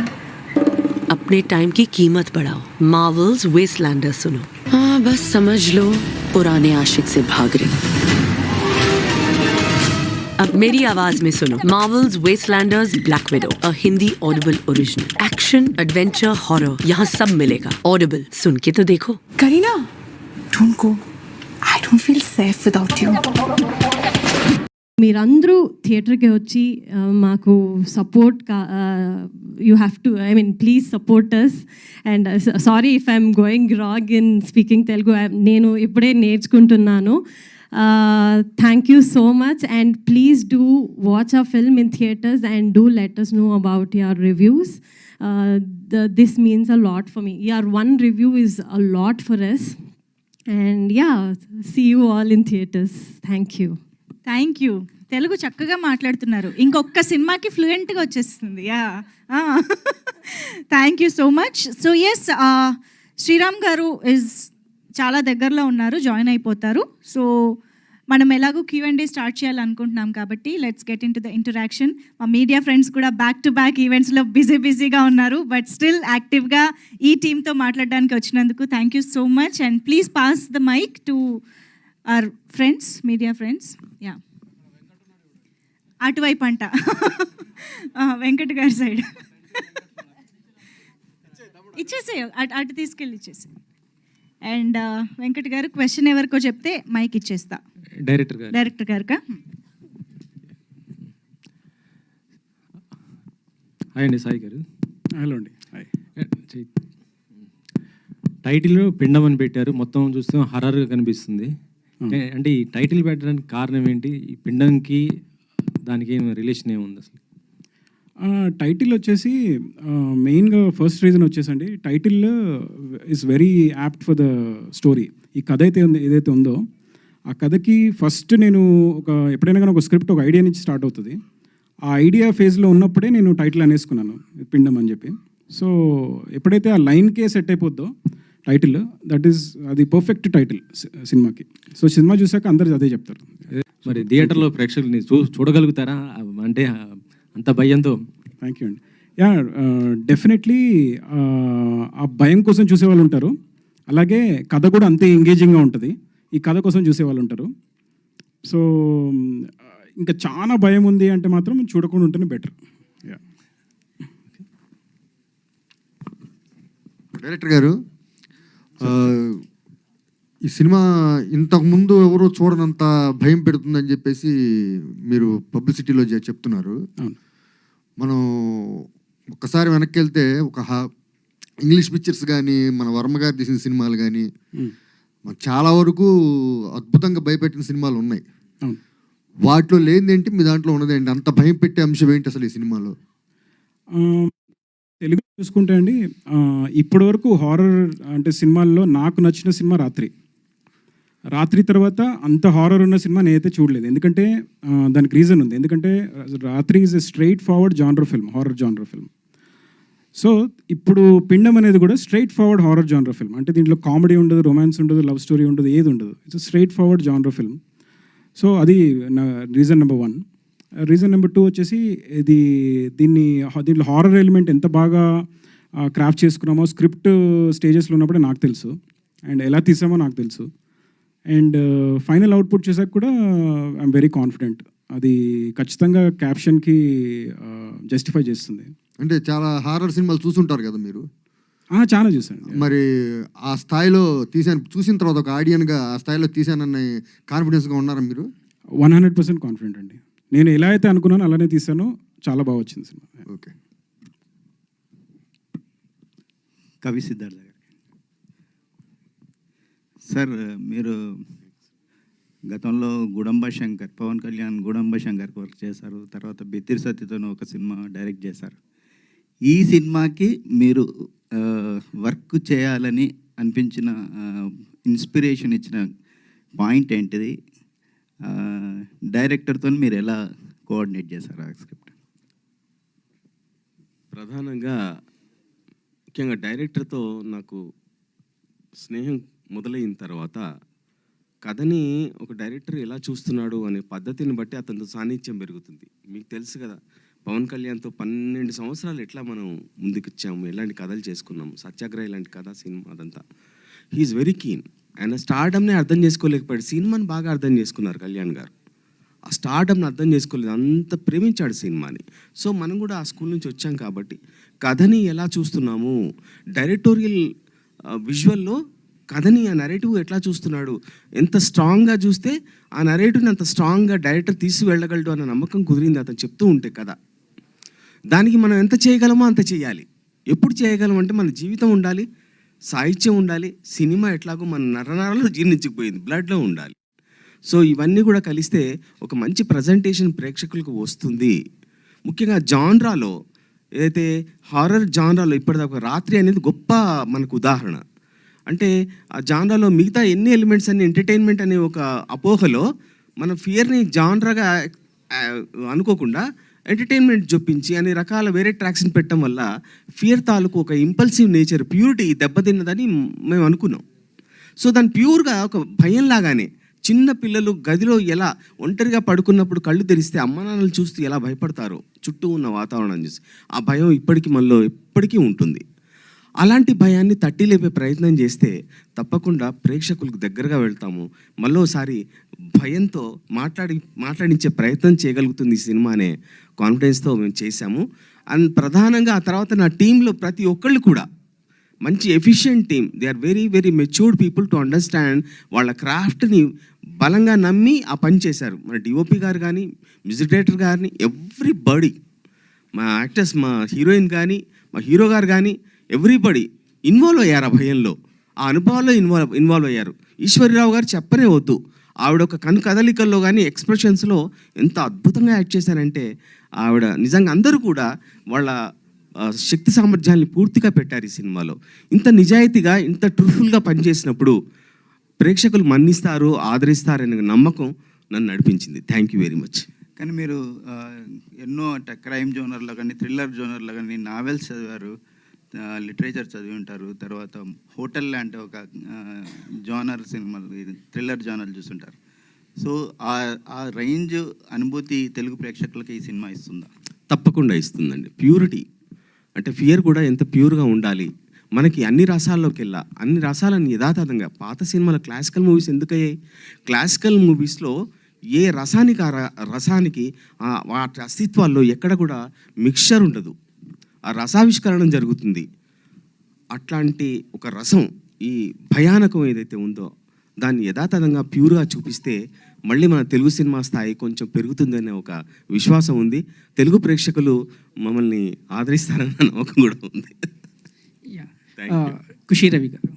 अपने टाइम की कीमत बढ़ाओ. मार्वल्स वेस्टलैंडर्स सुनो. हाँ बस समझ लो, पुराने आशिक से भाग रही. अब मेरी आवाज में सुनो. Marvel's Wastelanders Black Widow, a Hindi Audible original. Action, adventure, horror, यहाँ सब मिलेगा. ऑडिबल सुन के तो देखो. Kareena, don't go. I don't feel safe without you. మీరందరూ థియేటర్కి వచ్చి మాకు support you have to, I mean please support us. And sorry if I'm going wrong in speaking Telugu, నేను ఇప్పుడే నేర్చుకుంటున్నాను. Thank you so much and please do watch a film in theatres and do let us know about your reviews. This means a lot for me. Your one review is a lot for us. And yeah, see you all in theaters. Thank you. Thank you. Telugu చక్కగా మాట్లాడుతున్నారు, ఇంకొక సినిమాకి ఫ్లూయెంట్గా వచ్చేస్తుంది. Yeah, thank you so much. So yes, Sriram garu is చాలా దగ్గరలో ఉన్నారు, జాయిన్ అయిపోతారు. సో మనం ఎలాగో Q&A స్టార్ట్ చేయాలనుకుంటున్నాం కాబట్టి let's get in to the interaction. మా మీడియా ఫ్రెండ్స్ కూడా బ్యాక్ టు బ్యాక్ ఈవెంట్స్లో బిజీగా ఉన్నారు, బట్ స్టిల్ యాక్టివ్గా ఈ టీంతో మాట్లాడడానికి వచ్చినందుకు thank you so much. And please pass the mic to our friends, media friends. Yeah, అటువైపు అంట, వెంకట్ గారి సైడ్ ఇచ్చేసే, అటు తీసుకెళ్ళి ఇచ్చేసే. అండ్ వెంకట్ గారు క్వశ్చన్ ఎవరికో చెప్తే మైక్ ఇచ్చేస్తా. డైరెక్టర్ గారుకా. హాయ్ అండి, సాయి గారు. హలో అండి. హాయ్. టైటిల్ పిండం అని పెట్టారు, మొత్తం చూస్తే హర్రర్గా కనిపిస్తుంది. అంటే ఈ టైటిల్ పెట్టడానికి కారణం ఏంటి? ఈ పిండంకి దానికి ఏం రిలేషన్ ఏముంది అసలు? టైటిల్ వచ్చేసి మెయిన్గా ఫస్ట్ రీజన్ వచ్చేసండి, title is very apt for the story. ఈ కథ అయితే ఏదైతే ఉందో ఆ కథకి ఫస్ట్ నేను ఎప్పుడైనా కానీ ఒక స్క్రిప్ట్ ఒక ఐడియా నుంచి స్టార్ట్ అవుతుంది. ఆ ఐడియా ఫేజ్లో ఉన్నప్పుడే నేను టైటిల్ అనేసుకున్నాను పిండం అని చెప్పి. సో ఎప్పుడైతే ఆ లైన్కే సెట్ అయిపోద్దో టైటిల్, అది పర్ఫెక్ట్ టైటిల్ సినిమాకి. సో సినిమా చూసాక అందరు అదే చెప్తారు. మరి థియేటర్లో ప్రేక్షకుల్ని చూడగలుగుతారా అంటే అంత భయంతో? థ్యాంక్ యూ అండి. యా, డెఫినెట్లీ ఆ భయం కోసం చూసేవాళ్ళు ఉంటారు, అలాగే కథ కూడా అంతే ఎంగేజింగ్గా ఉంటుంది. ఈ కథ కోసం చూసేవాళ్ళు ఉంటారు. సో ఇంకా చాలా భయం ఉంది అంటే మాత్రం చూడకుండా ఉంటేనే బెటర్. యా. డైరెక్టర్ గారు, ఈ సినిమా ఇంతకుముందు ఎవరో చూడనంత భయం పెడుతుందని చెప్పేసి మీరు పబ్లిసిటీలో చెప్తున్నారు. మనం ఒక్కసారి వెనక్కి వెళ్తే ఇంగ్లీష్ పిక్చర్స్ కానీ మన వర్మ గారు తీసిన సినిమాలు కానీ చాలా వరకు అద్భుతంగా భయపెట్టిన సినిమాలు ఉన్నాయి. వాటిలో లేనిదేంటి, మీ దాంట్లో ఉన్నదేంటి? అంత భయం పెట్టే అంశం ఏంటి అసలు ఈ సినిమాలో? తెలుగు చూసుకుంటే అండి, ఇప్పటి వరకు హారర్ అంటే సినిమాల్లో నాకు నచ్చిన సినిమా రాత్రి తర్వాత అంత హారర్ ఉన్న సినిమా నేనైతే చూడలేదు. ఎందుకంటే దానికి రీజన్ ఉంది. ఎందుకంటే రాత్రి is a straight forward genre film, horror genre film. So ఇప్పుడు పిండం అనేది కూడా straight forward horror genre film. అంటే దీంట్లో కామెడీ ఉండదు, రొమాన్స్ ఉండదు, లవ్ స్టోరీ ఉండదు, ఏది ఉండదు. It's straight forward genre film. So అది నా రీజన్ నెంబర్ 1. రీజన్ నెంబర్ 2 వచ్చేసి దీంట్లో హారర్ ఎలిమెంట్ ఎంత బాగా క్రాఫ్ట్ చేసుకున్నామో స్క్రిప్ట్ స్టేజెస్లో ఉన్నప్పుడే నాకు తెలుసు, అండ్ ఎలా తీసామో నాకు తెలుసు. అండ్ ఫైనల్ అవుట్పుట్ చేసాక కూడా ఐఎమ్ వెరీ కాన్ఫిడెంట్ అది ఖచ్చితంగా క్యాప్షన్కి జస్టిఫై చేస్తుంది. అంటే చాలా హారర్ సినిమాలు చూసుంటారు కదా మీరు? చాలా చూసాను. మరి ఆ స్థాయిలో చూసిన తర్వాత ఒక ఆడియన్గా ఆ స్థాయిలో తీసానన్న కాన్ఫిడెన్స్గా ఉన్నారా మీరు? 100% కాన్ఫిడెంట్ అండి. నేను ఎలా అయితే అనుకున్నానో అలానే తీసాను. చాలా బాగా వచ్చింది సినిమా. ఓకే. కవి సిద్ధార్థ గారు సార్, మీరు గతంలో గుడంబ శంకర్, పవన్ కళ్యాణ్ గుడంబ శంకర్కి వర్క్ చేశారు. తర్వాత బెత్తిరి సత్యతోనూ ఒక సినిమా డైరెక్ట్ చేశారు. ఈ సినిమాకి మీరు వర్క్ చేయాలని అనిపించిన ఇన్స్పిరేషన్ ఇచ్చిన పాయింట్ ఏంటిది? డైరెక్టర్తో మీరు ఎలా కోఆర్డినేట్ చేశారు ఆ స్క్రిప్ట్? ప్రధానంగా ముఖ్యంగా డైరెక్టర్తో నాకు స్నేహం మొదలైన తర్వాత కథని ఒక డైరెక్టర్ ఎలా చూస్తున్నాడు అనే పద్ధతిని బట్టి అతనితో సాన్నిధ్యం పెరుగుతుంది. మీకు తెలుసు కదా, పవన్ కళ్యాణ్తో 12 సంవత్సరాలు ఎట్లా మనం ముందుకు వచ్చాము, ఎలాంటి కథలు చేసుకున్నాము. సత్యాగ్రహ ఇలాంటి కథ, సినిమా అదంతా. He is very keen. ఆయన స్టార్డమ్నే అర్థం చేసుకోలేకపోయాడు, సినిమాని బాగా అర్థం చేసుకున్నారు కళ్యాణ్ గారు. ఆ స్టార్డమ్ని అర్థం చేసుకోలేదు, అంత ప్రేమించాడు సినిమాని. సో మనం కూడా ఆ స్కూల్ నుంచి వచ్చాం కాబట్టి కథని ఎలా చూస్తున్నాము, డైరెక్టోరియల్ విజువల్లో కథని ఆ నరేటివ్ ఎట్లా చూస్తున్నాడు, ఎంత స్ట్రాంగ్గా చూస్తే ఆ నరేటివ్ని అంత స్ట్రాంగ్గా డైరెక్టర్ తీసుకువెళ్ళగలడు అన్న నమ్మకం కుదిరింది అతను చెప్తూ ఉంటే కథ. దానికి మనం ఎంత చేయగలమో అంత చేయాలి. ఎప్పుడు చేయగలం అంటే మన జీవితం ఉండాలి, సాహిత్యం ఉండాలి, సినిమా ఎట్లాగో మన నరనరాలు జీర్ణించుకుపోయింది, బ్లడ్లో ఉండాలి. సో ఇవన్నీ కూడా కలిస్తే ఒక మంచి ప్రజెంటేషన్ ప్రేక్షకులకు వస్తుంది. ముఖ్యంగా జాన్రాలో, ఏదైతే హారర్ జాన్రాలో ఇప్పటిదాకా రాత్రి అనేది గొప్ప మనకు ఉదాహరణ. అంటే ఆ జాన్రాలో మిగతా ఎన్ని ఎలిమెంట్స్ అన్ని ఎంటర్టైన్మెంట్ అనే ఒక అపోహలో మన ఫియర్ని జాన్రాగా అనుకోకుండా ఎంటర్టైన్మెంట్ చూపించి అన్ని రకాల వేరే ట్రాక్స్ని పెట్టడం వల్ల ఫియర్ తాలూకు ఒక ఇంపల్సివ్ నేచర్, ప్యూరిటీ దెబ్బతిన్నదని మేము అనుకున్నాం. సో దాని ప్యూర్గా ఒక భయంలాగానే చిన్న పిల్లలు గదిలో ఎలా ఒంటరిగా పడుకున్నప్పుడు కళ్ళు తెరిస్తే అమ్మ నాన్నలు చూస్తూ ఎలా భయపడతారో చుట్టూ ఉన్న వాతావరణం చూసి, ఆ భయం ఇప్పటికీ మనలో ఎప్పటికీ ఉంటుంది. అలాంటి భయాన్ని తట్టి లేపే ప్రయత్నం చేస్తే తప్పకుండా ప్రేక్షకులకు దగ్గరగా వెళ్తాము. మళ్ళోసారి భయంతో మాట్లాడించే ప్రయత్నం చేయగలుగుతుంది ఈ సినిమా అనే కాన్ఫిడెన్స్తో మేము చేశాము. అండ్ ప్రధానంగా ఆ తర్వాత నా టీంలో ప్రతి ఒక్కళ్ళు కూడా మంచి efficient team. They are very very matured people to understand. వాళ్ళ క్రాఫ్ట్ని బలంగా నమ్మి ఆ పని చేశారు. మన డిఓపి గారు కానీ, మ్యూజిక్ డైరెక్టర్ గారిని, ఎవ్రీబడి, మా యాక్టర్స్, మా హీరోయిన్ కానీ, మా హీరో గారు కానీ, ఎవ్రీబడి ఇన్వాల్వ్ అయ్యారు. ఆ భయంలో, ఆ అనుభవాల్లో ఇన్వాల్వ్ అయ్యారు. ఈశ్వరీరావు గారు చెప్పనే వద్దు, ఆవిడ ఒక కను కదలికల్లో కానీ ఎక్స్ప్రెషన్స్లో ఎంత అద్భుతంగా యాక్ట్ చేశారంటే ఆవిడ నిజంగా అందరూ కూడా వాళ్ళ శక్తి సామర్థ్యాన్ని పూర్తిగా పెట్టారు ఈ సినిమాలో. ఇంత నిజాయితీగా ఇంత ట్రూఫుల్గా పనిచేసినప్పుడు ప్రేక్షకులు మన్నిస్తారు, ఆదరిస్తారనే నమ్మకం నన్ను నడిపించింది. Thank you very much. కానీ మీరు ఎన్నో క్రైమ్ జోనర్లో కానీ థ్రిల్లర్ జోనర్లో కానీ నావెల్స్ చదివారు, లిటరేచర్ చదివి ఉంటారు, తర్వాత హోటల్ లాంటి ఒక జోనర్ సినిమాలు థ్రిల్లర్ జోనర్ చూస్తుంటారు. సో ఆ రేంజ్ అనుభూతి తెలుగు ప్రేక్షకులకి ఈ సినిమా ఇస్తుందా? తప్పకుండా ఇస్తుందండి. ప్యూరిటీ అంటే ఫియర్ కూడా ఎంత ప్యూర్గా ఉండాలి, మనకి అన్ని రసాల్లోకి అన్ని రసాలను యథాతథంగా. పాత సినిమాల క్లాసికల్ మూవీస్ ఎందుకయ్యాయి? క్లాసికల్ మూవీస్లో ఏ రసానికి రసానికి వాటి అస్తిత్వాల్లో ఎక్కడ కూడా మిక్స్చర్ ఉండదు, ఆ రసావిష్కరణం జరుగుతుంది. అట్లాంటి ఒక రసం ఈ భయానకం ఏదైతే ఉందో దాన్ని యథాతథంగా ప్యూర్గా చూపిస్తే మళ్ళీ మన తెలుగు సినిమా స్థాయి కొంచెం పెరుగుతుందనే ఒక విశ్వాసం ఉంది. తెలుగు ప్రేక్షకులు మమ్మల్ని ఆదరిస్తారన్న నమ్మకం కూడా ఉంది. ఖుషీరవి గారు,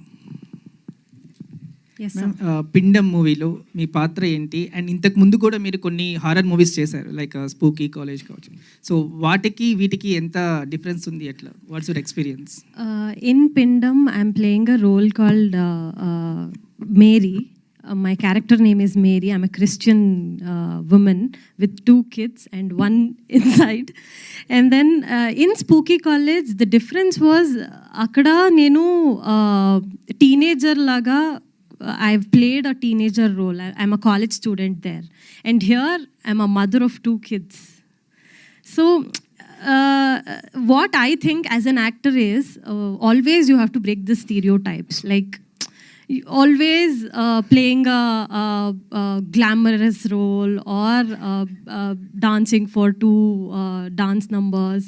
పిండం మూవీలో మీ పాత్ర ఏంటి? అండ్ ఇంతకు ముందు కూడా మీరు కొన్ని హారర్ మూవీస్ చేశారు, లైక్ స్పూకీ కాలేజ్ కావచ్చు. సో వాటికి వీటికి ఎంత డిఫరెన్స్ ఉంది? ఎట్లా, what's your experience? In Pindam, I'm playing a role called Mary. My character name is Mary. I'm a Christian woman with 2 kids and 1 inside. And then in Spooky College, the difference was akada nenu teenager laga I've played a teenager role. I'm a college student there. And here I'm a mother of 2 kids. So what I think as an actor is always you have to break the stereotypes. Like always playing a glamorous role or dancing for 2 dance numbers.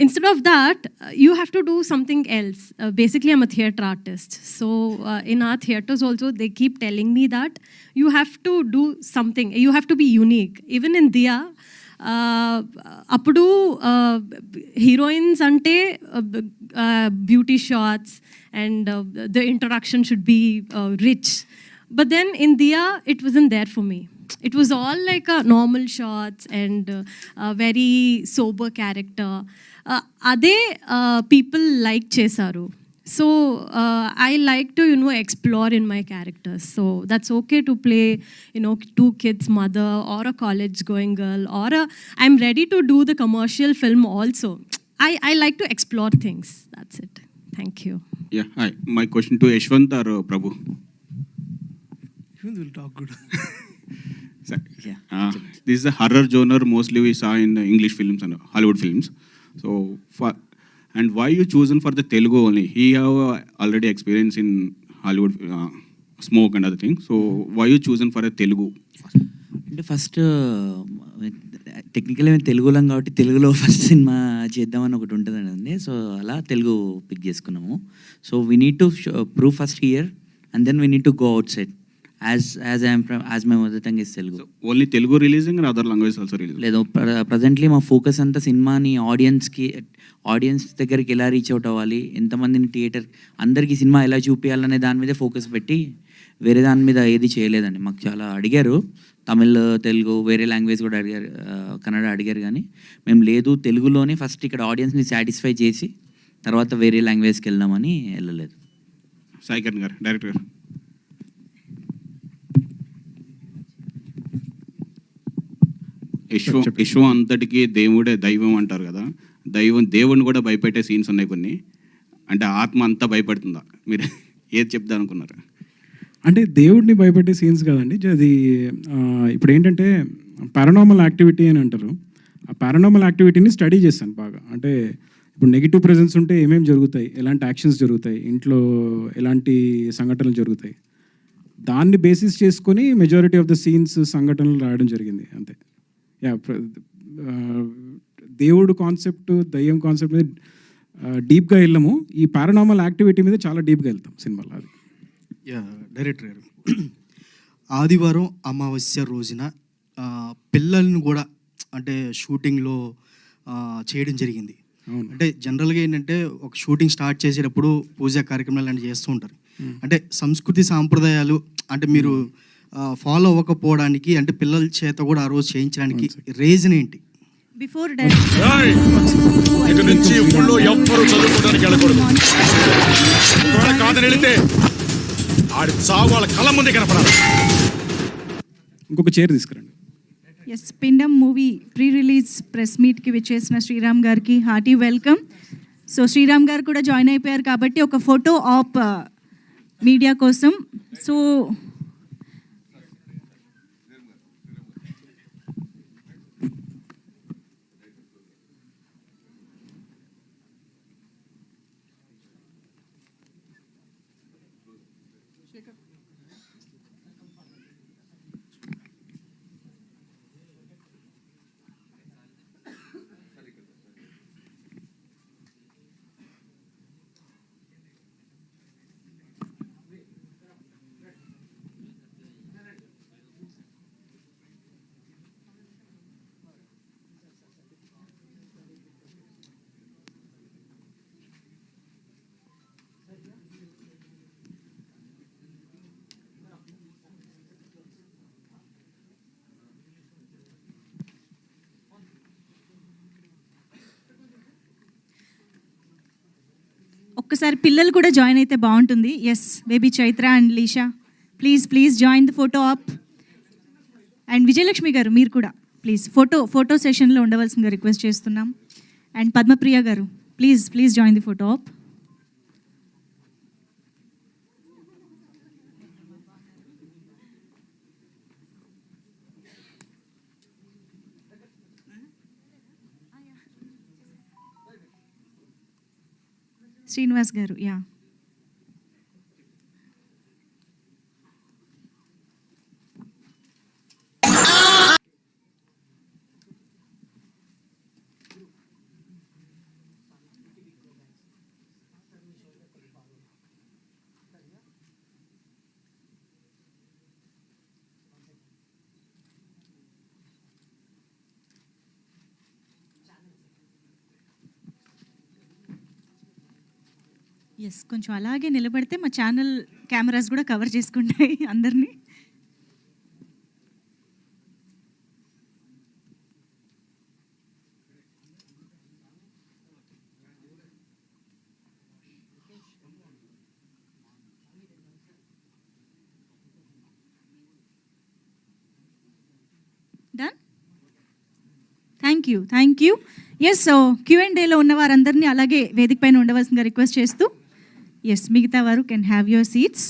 Instead of that, you have to do something else. Basically, I'm a theatre artist. So in our theatres also, they keep telling me that you have to do something. You have to be unique. Even in Diya, appudu heroines ante beauty shots and the introduction should be rich. But then in Diya, it wasn't there for me. It was all like a normal shots and a very sober character. Ade people like chesaru. So I like to, explore in my characters. So that's okay to play, 2 kids mother or a college going girl or I'm ready to do the commercial film also. I like to explore things. That's it. Thank you. Yeah, hi. My question to Yashwanth or Prabhu? Yashwanth will talk good. This is a horror genre mostly we saw in the English films and Hollywood films. So, and why you chosen for the Telugu only? He have already experience in Hollywood, smoke and other things. So, why you chosen for a Telugu? అంటే ఫస్ట్ టెక్నికల్గా మేము తెలుగులం కాబట్టి తెలుగులో ఫస్ట్ సినిమా చేద్దామని ఒకటి ఉంటుందండి. సో అలా తెలుగు పిక్ చేసుకున్నాము. So we need to prove first here and then we need to go outside. As my mother tongue is Telugu. Only Telugu releasing and other language also release? లేదు, ప్రజెంట్లీ మా ఫోకస్ అంతా సినిమాని ఆడియన్స్ దగ్గరికి ఎలా రీచ్ అవుట్ అవ్వాలి, ఎంతమందిని థియేటర్ అందరికీ సినిమా ఎలా చూపించాలనే దాని మీదే ఫోకస్ పెట్టి వేరే దాని మీద ఏది చేయలేదండి. మాకు చాలా అడిగారు, తమిళ్, తెలుగు, వేరే లాంగ్వేజ్ కూడా అడిగారు, కన్నడ అడిగారు. కానీ మేము లేదు, తెలుగులోనే ఫస్ట్ ఇక్కడ ఆడియన్స్ని సాటిస్ఫై చేసి తర్వాత వేరే లాంగ్వేజ్కి వెళ్దామని వెళ్ళలేదు. SaiKiran గారు, డైరెక్టర్ గారు. విశ్వం అంతటికి దేవుడే దైవం అంటారు కదా, దేవుడిని కూడా భయపెట్టే సీన్స్ ఉన్నాయి కొన్ని. అంటే ఆత్మ అంతా భయపడుతుందా? మీరు ఏది చెప్దాం అనుకున్నారు? అంటే దేవుడిని భయపెట్టే సీన్స్ కాదండి, అది ఇప్పుడు ఏంటంటే పారానార్మల్ యాక్టివిటీ అని అంటారు. ఆ పారానార్మల్ యాక్టివిటీని స్టడీ చేస్తాను బాగా. అంటే ఇప్పుడు నెగిటివ్ ప్రెజెన్స్ ఉంటే ఏమేమి జరుగుతాయి, ఎలాంటి యాక్షన్స్ జరుగుతాయి, ఇంట్లో ఎలాంటి సంఘటనలు జరుగుతాయి, దాన్ని బేసిస్ చేసుకొని మెజారిటీ ఆఫ్ ద సీన్స్ సంఘటనలు రాయడం జరిగింది అంతే. దేవుడు కాన్సెప్ట్, దయ్యం కాన్సెప్ట్ మీద డీప్గా వెళ్ళము, ఈ పారానార్మల్ యాక్టివిటీ మీద చాలా డీప్గా వెళ్తాం సినిమాలో. అది డైరెక్టర్ గారు, ఆదివారం అమావాస్య రోజున పిల్లల్ని కూడా అంటే షూటింగ్లో చేయడం జరిగింది. అంటే జనరల్గా ఏంటంటే ఒక షూటింగ్ స్టార్ట్ చేసేటప్పుడు పూజా కార్యక్రమాలు లాంటివి చేస్తూ ఉంటారు. అంటే సంస్కృతి సాంప్రదాయాలు అంటే మీరు ఫాలో అవ్వకపోవడానికి, అంటే పిల్లల చేత కూడా ఆ రోజు చేయించడానికి రీజన్ ఏంటి? బిఫోర్ ఇక నుంచి ఊళ్ళో ఎవ్వరూ చదువుకోవడానికి వెళ్ళకూడదు. ఒకవేళ కాదని వెళితే ఆడి చావు వాళ్ళ కళ్ళ ముందే కనపడాలి. ఇంకొక చైర్ తీసుకురండి. ఎస్, పిండం మూవీ ప్రీ రిలీజ్ ప్రెస్ మీట్కి విచ్చేసిన శ్రీరామ్ గారికి హార్టీ వెల్కమ్. సో శ్రీరామ్ గారు కూడా జాయిన్ అయిపోయారు కాబట్టి ఒక ఫోటో ఆప్ మీడియా కోసం. సో ఒక్కసారి పిల్లలు కూడా జాయిన్ అయితే బాగుంటుంది. Yes, baby Chaitra and Leesha, please join the photo op. And Vijayalakshmi garu మీరు కూడా ప్లీజ్ ఫోటో సెషన్లో ఉండవలసిందిగా రిక్వెస్ట్ చేస్తున్నాం. And Padmapriya garu please join the photo op. Srinivas garu, yeah. Yes, కొంచెం అలాగే నిలబడితే మా ఛానల్ కెమెరాస్ కూడా కవర్ చేసుకుంటాయి అందరినీ. Done, thank you. Yes, so Q&Aలో ఉన్న వారందరినీ అలాగే వేదిక పైన ఉండవలసిందిగా రిక్వెస్ట్ చేస్తూ, ఎస్, మిగతా వారు can have your seats.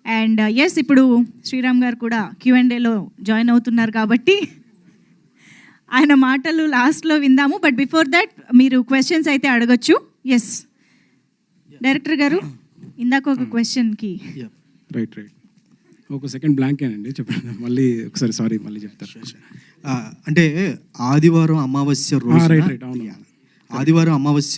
And yes, ఇప్పుడు శ్రీరామ్ గారు కూడా Q&Aలో జాయిన్ అవుతున్నారు కాబట్టి ఆయన మాటలు లాస్ట్లో విందాము. బట్ బిఫోర్ దట్ మీరు క్వశ్చన్స్ అయితే అడగొచ్చు. ఎస్, డైరెక్టర్ గారు, ఇందాక ఒక క్వశ్చన్కి రైట్ ఒక సెకండ్ బ్లాంక్ ఏనండి, చెప్పండి మళ్ళీ ఒకసారి. సారీ, మళ్ళీ చెప్తారు. అంటే ఆదివారం అమావాస్య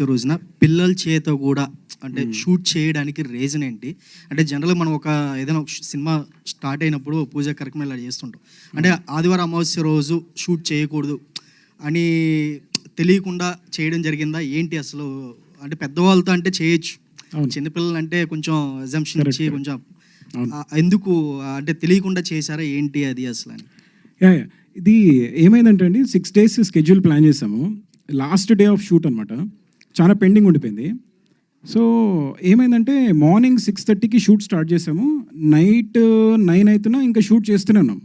రోజున పిల్లల చేత కూడా అంటే షూట్ చేయడానికి రీజన్ ఏంటి? అంటే జనరల్గా మనం ఒక ఏదైనా సినిమా స్టార్ట్ అయినప్పుడు పూజా కార్యక్రమం ఇలా చేస్తుంటాం. అంటే ఆదివారం అమావాస్య రోజు షూట్ చేయకూడదు అని తెలియకుండా చేయడం జరిగిందా ఏంటి అసలు? అంటే పెద్దవాళ్ళతో అంటే చేయొచ్చు, చిన్నపిల్లలు అంటే కొంచెం అజంప్షన్ ఇచ్చి కొంచెం ఎందుకు అంటే తెలియకుండా చేశారా ఏంటి అది అసలు అని? ఇది ఏమైందంటే అండి, 6 days స్కెడ్యూల్ ప్లాన్ చేసాము. లాస్ట్ డే ఆఫ్ షూట్ అనమాట, చాలా పెండింగ్ ఉండిపోయింది. సో ఏమైందంటే మార్నింగ్ 6:30కి షూట్ స్టార్ట్ చేసాము, నైట్ 9 అవుతున్నా ఇంకా షూట్ చేస్తూనే ఉన్నాం.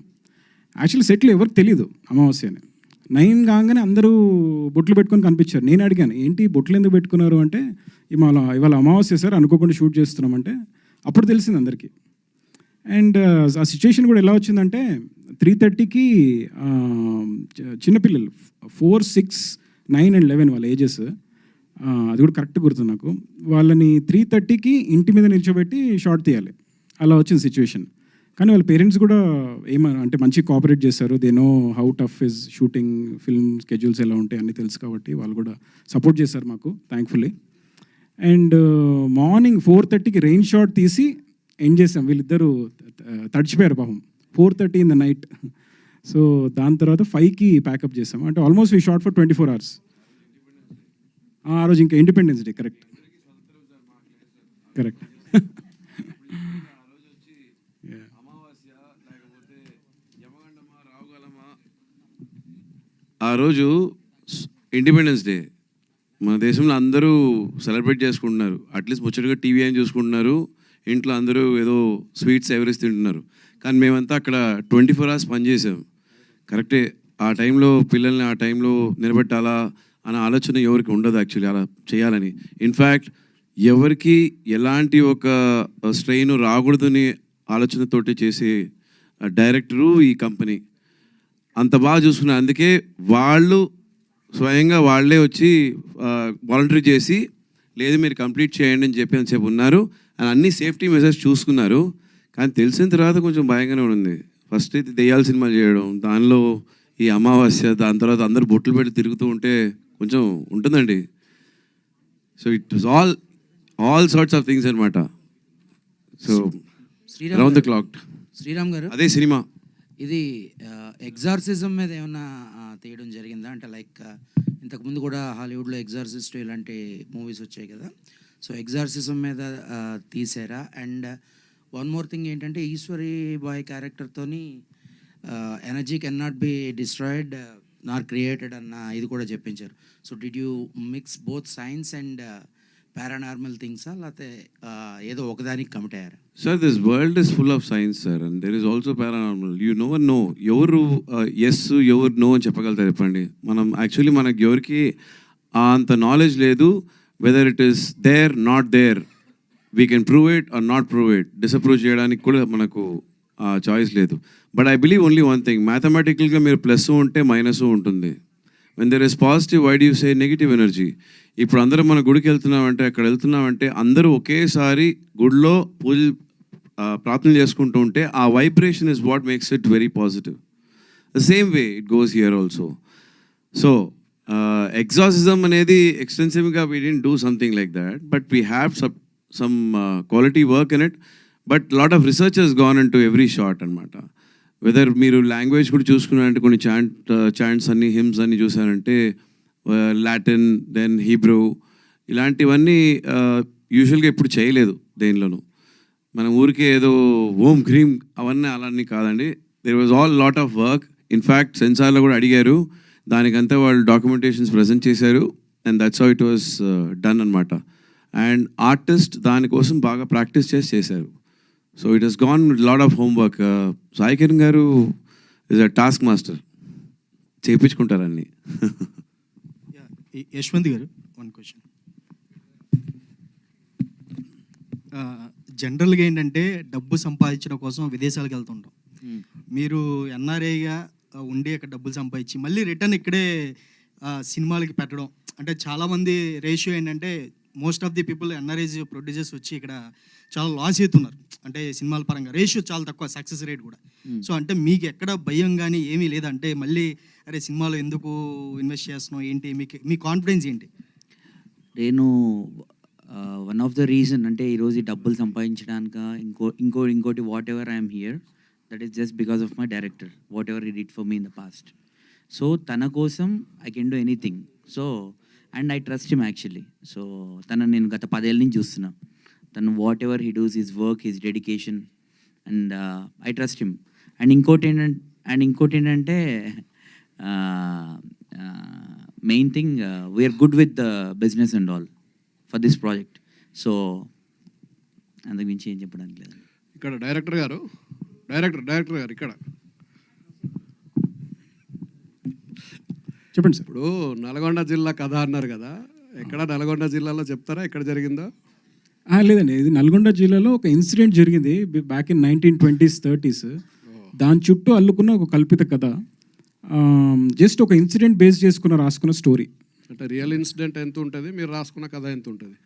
యాక్చువల్లీ సెట్లు ఎవరికి తెలియదు అమావాస్య అని. 9 కాగానే అందరూ బొట్లు పెట్టుకొని కనిపించారు. నేను అడిగాను, ఏంటి బొట్లు ఎందుకు పెట్టుకున్నారు అంటే, ఇవాళ అమావాస్య సార్, అనుకోకుండా షూట్ చేస్తున్నామంటే అప్పుడు తెలిసింది అందరికీ. అండ్ ఆ సిచ్యువేషన్ కూడా ఎలా వచ్చిందంటే 3:30కి చిన్నపిల్లలు 4, 6, 9 and 11 వాళ్ళ ఏజెస్, అది కూడా కరెక్ట్ గుర్తుంది నాకు. వాళ్ళని 3:30కి ఇంటి మీద నిల్చోబెట్టి షార్ట్ తీయాలి, అలా వచ్చింది సిచ్యువేషన్. కానీ వాళ్ళ పేరెంట్స్ కూడా అంటే మంచి కోఆపరేట్ చేశారు. They know how tough is shooting, film schedules ఎలా ఉంటాయి అన్నీ తెలుసు కాబట్టి వాళ్ళు కూడా సపోర్ట్ చేశారు మాకు, థ్యాంక్ఫుల్లీ. అండ్ మార్నింగ్ 4:30కి రెయిన్ షాట్ తీసి ఎండ్ చేసాం. వీళ్ళిద్దరూ తడిచిపోయారు పాపం, 4:30 in the night. సో దాని తర్వాత 5కి ప్యాకప్ చేసాం. అంటే almost we shot for 24 hours. ఆ రోజు ఇంకా ఇండిపెండెన్స్ డే, కరెక్ట్. రోజు ఇండిపెండెన్స్ డే, మన దేశంలో అందరూ సెలబ్రేట్ చేసుకుంటున్నారు. అట్లీస్ట్ ముచ్చటగా టీవీ అని చూసుకుంటున్నారు, ఇంట్లో అందరూ ఏదో స్వీట్స్ ఎవరెస్ట్ తింటున్నారు. కానీ మేమంతా అక్కడ 24 hours పనిచేసాం. కరెక్టే, ఆ టైంలో పిల్లల్ని ఆ టైంలో నిలబెట్టాలా అనే ఆలోచన ఎవరికి ఉండదు యాక్చువల్లీ అలా చేయాలని. ఇన్ఫ్యాక్ట్ ఎవరికి ఎలాంటి ఒక స్ట్రెయిన్ రాకూడదని ఆలోచనతోటి చేసే డైరెక్టరు ఈ కంపెనీ అంత బాగా చూసుకున్నారు. అందుకే వాళ్ళు స్వయంగా వాళ్ళే వచ్చి వాలంటరీ చేసి లేదు మీరు కంప్లీట్ చేయండి అని చెప్పి అంతసేపు ఉన్నారు. అండ్ అన్ని సేఫ్టీ మెజర్స్ చూసుకున్నారు. కానీ తెలిసిన తర్వాత కొంచెం భయంగానే ఉంది. ఫస్ట్ అయితే దెయ్యాల సినిమా చేయడం, దానిలో ఈ అమావాస్య, దాని తర్వాత అందరూ బొట్లు పెట్టి తిరుగుతూ ఉంటే కొంచెం ఉంటుందండి. So it was all sorts of things అనమాట. So round the clock. Sriram గారు, అదే సినిమా ఇది ఎగ్జార్సిజం మీద ఏమైనా తీయడం జరిగిందా? అంటే లైక్ ఇంతకుముందు కూడా హాలీవుడ్లో ఎగ్జార్సిస్ట్ ఇలాంటి మూవీస్ వచ్చాయి కదా, సో ఎగ్జార్సిజం మీద తీసారా? అండ్ వన్ మోర్ థింగ్ ఏంటంటే ఈశ్వరి బాయ్ క్యారెక్టర్తోని energy can not be destroyed nor created అన్న ఇది కూడా చెప్పించారు. So did you mix both science and paranormal థింగ్సా, లేకపోతే ఏదో ఒకదానికి కమిట్ అయ్యారా? Sir, this world is full of science sir, and there is also paranormal. You never know ఎవరు ఎస్ ఎవరు నో అని చెప్పగలుగుతారు చెప్పండి. మనం యాక్చువల్లీ మనకి ఎవరికి అంత నాలెడ్జ్ లేదు. Whether it is there not there, we can prove it or not prove it. Disprove చేయడానికి కూడా మనకు చాయిస్ లేదు. But I believe only one thing, మ్యాథమెటికల్గా మీరు ప్లస్ ఉంటే మైనస్ ఉంటుంది. When there is positive, why do you say negative energy? ఇప్పుడు అందరూ మన గుడికి వెళ్తున్నామంటే, అక్కడ వెళ్తున్నామంటే అందరూ ఒకేసారి గుడిలో పూజ ప్రార్థన చేసుకుంటూ ఉంటే ఆ vibration is what makes it very positive. The same way it goes here also. So exorcism అనేది ఎక్స్టెన్సివ్గా we didn't do something like that, but we have some quality work in it. But lot of research has gone in to every shot అనమాట. వెదర్ మీరు లాంగ్వేజ్ కూడా చూసుకున్నారంటే కొన్ని చాంట్స్ అన్ని హిమ్స్ అన్ని చూసారంటే లాటిన్, దెన్ హీబ్రూ, ఇలాంటివన్నీ యూజువల్గా ఎప్పుడు చేయలేదు దేనిలోనూ. మన ఊరికే ఏదో ఓం క్రీమ్ అవన్నీ అలాన్ని కాదండి. There was all lot of work. In fact సెన్సార్లో కూడా అడిగారు, దానికంతా వాళ్ళు డాక్యుమెంటేషన్స్ ప్రజెంట్ చేశారు. And that's how it was done అనమాట. అండ్ ఆర్టిస్ట్ దానికోసం బాగా ప్రాక్టీస్ చేశారు. So it has gone with lot of homework. Saikiran గారు ఇస్ అ టాస్క్ మాస్టర్, చేయించుకుంటారన్నీ. యశ్వంత్ గారు, వన్ క్వశ్చన్. జనరల్గా ఏంటంటే డబ్బు సంపాదించడం కోసం విదేశాలకు వెళ్తుంటాం. మీరు ఎన్ఆర్ఐగా ఉండి అక్కడ డబ్బులు సంపాదించి మళ్ళీ రిటర్న్ ఇక్కడే సినిమాలకి పెట్టడం అంటే చాలామంది రేషియో ఏంటంటే most of the people NRIs producers వచ్చి ఇక్కడ చాలా లాస్ అవుతున్నారు. అంటే సినిమాల పరంగా రేషియో చాలా తక్కువ, సక్సెస్ రేట్ కూడా. సో అంటే మీకు ఎక్కడ భయం కానీ ఏమీ లేదంటే మళ్ళీ అరే సినిమాలో ఎందుకు ఇన్వెస్ట్ చేస్తున్నాం ఏంటి, మీ కాన్ఫిడెన్స్ ఏంటి? నేను వన్ ఆఫ్ ద రీజన్ అంటే ఈరోజు ఈ డబ్బులు సంపాదించడానికి ఇంకోటి whatever I'm here, that is just because of my director, whatever he did for me in the past. So తన కోసం I can do anything. So and I trust him actually. So తనని నేను గత 10 ఏళ్ళ నుంచి చూస్తున్నా. తను whatever he does, his work, his dedication, and I trust him. And ఇంకోటి ఏంటంటే main thing we are good with the business and all for this project. So అందుకు మించి ఏం చెప్పడానికి లేదు. ఇక్కడ డైరెక్టర్ గారు ఇక్కడ చెప్పండి సార్. ఇప్పుడు నల్గొండ జిల్లా కథ అన్నారు కదా, ఎక్కడ నల్గొండ జిల్లాలో చెప్తారా ఎక్కడ జరిగిందో? లేదండి, ఇది నల్గొండ జిల్లాలో ఒక ఇన్సిడెంట్ జరిగింది బ్యాక్ ఇన్ 1920s 30s. దాని చుట్టూ అల్లుకున్న ఒక కల్పిత కథ, జస్ట్ ఒక ఇన్సిడెంట్ బేస్ చేసుకున్న రాసుకున్న స్టోరీ. అంటే రియల్ ఇన్సిడెంట్ ఎంత ఉంటుంది, మీరు రాసుకున్న కథ ఎంత ఉంటుంది?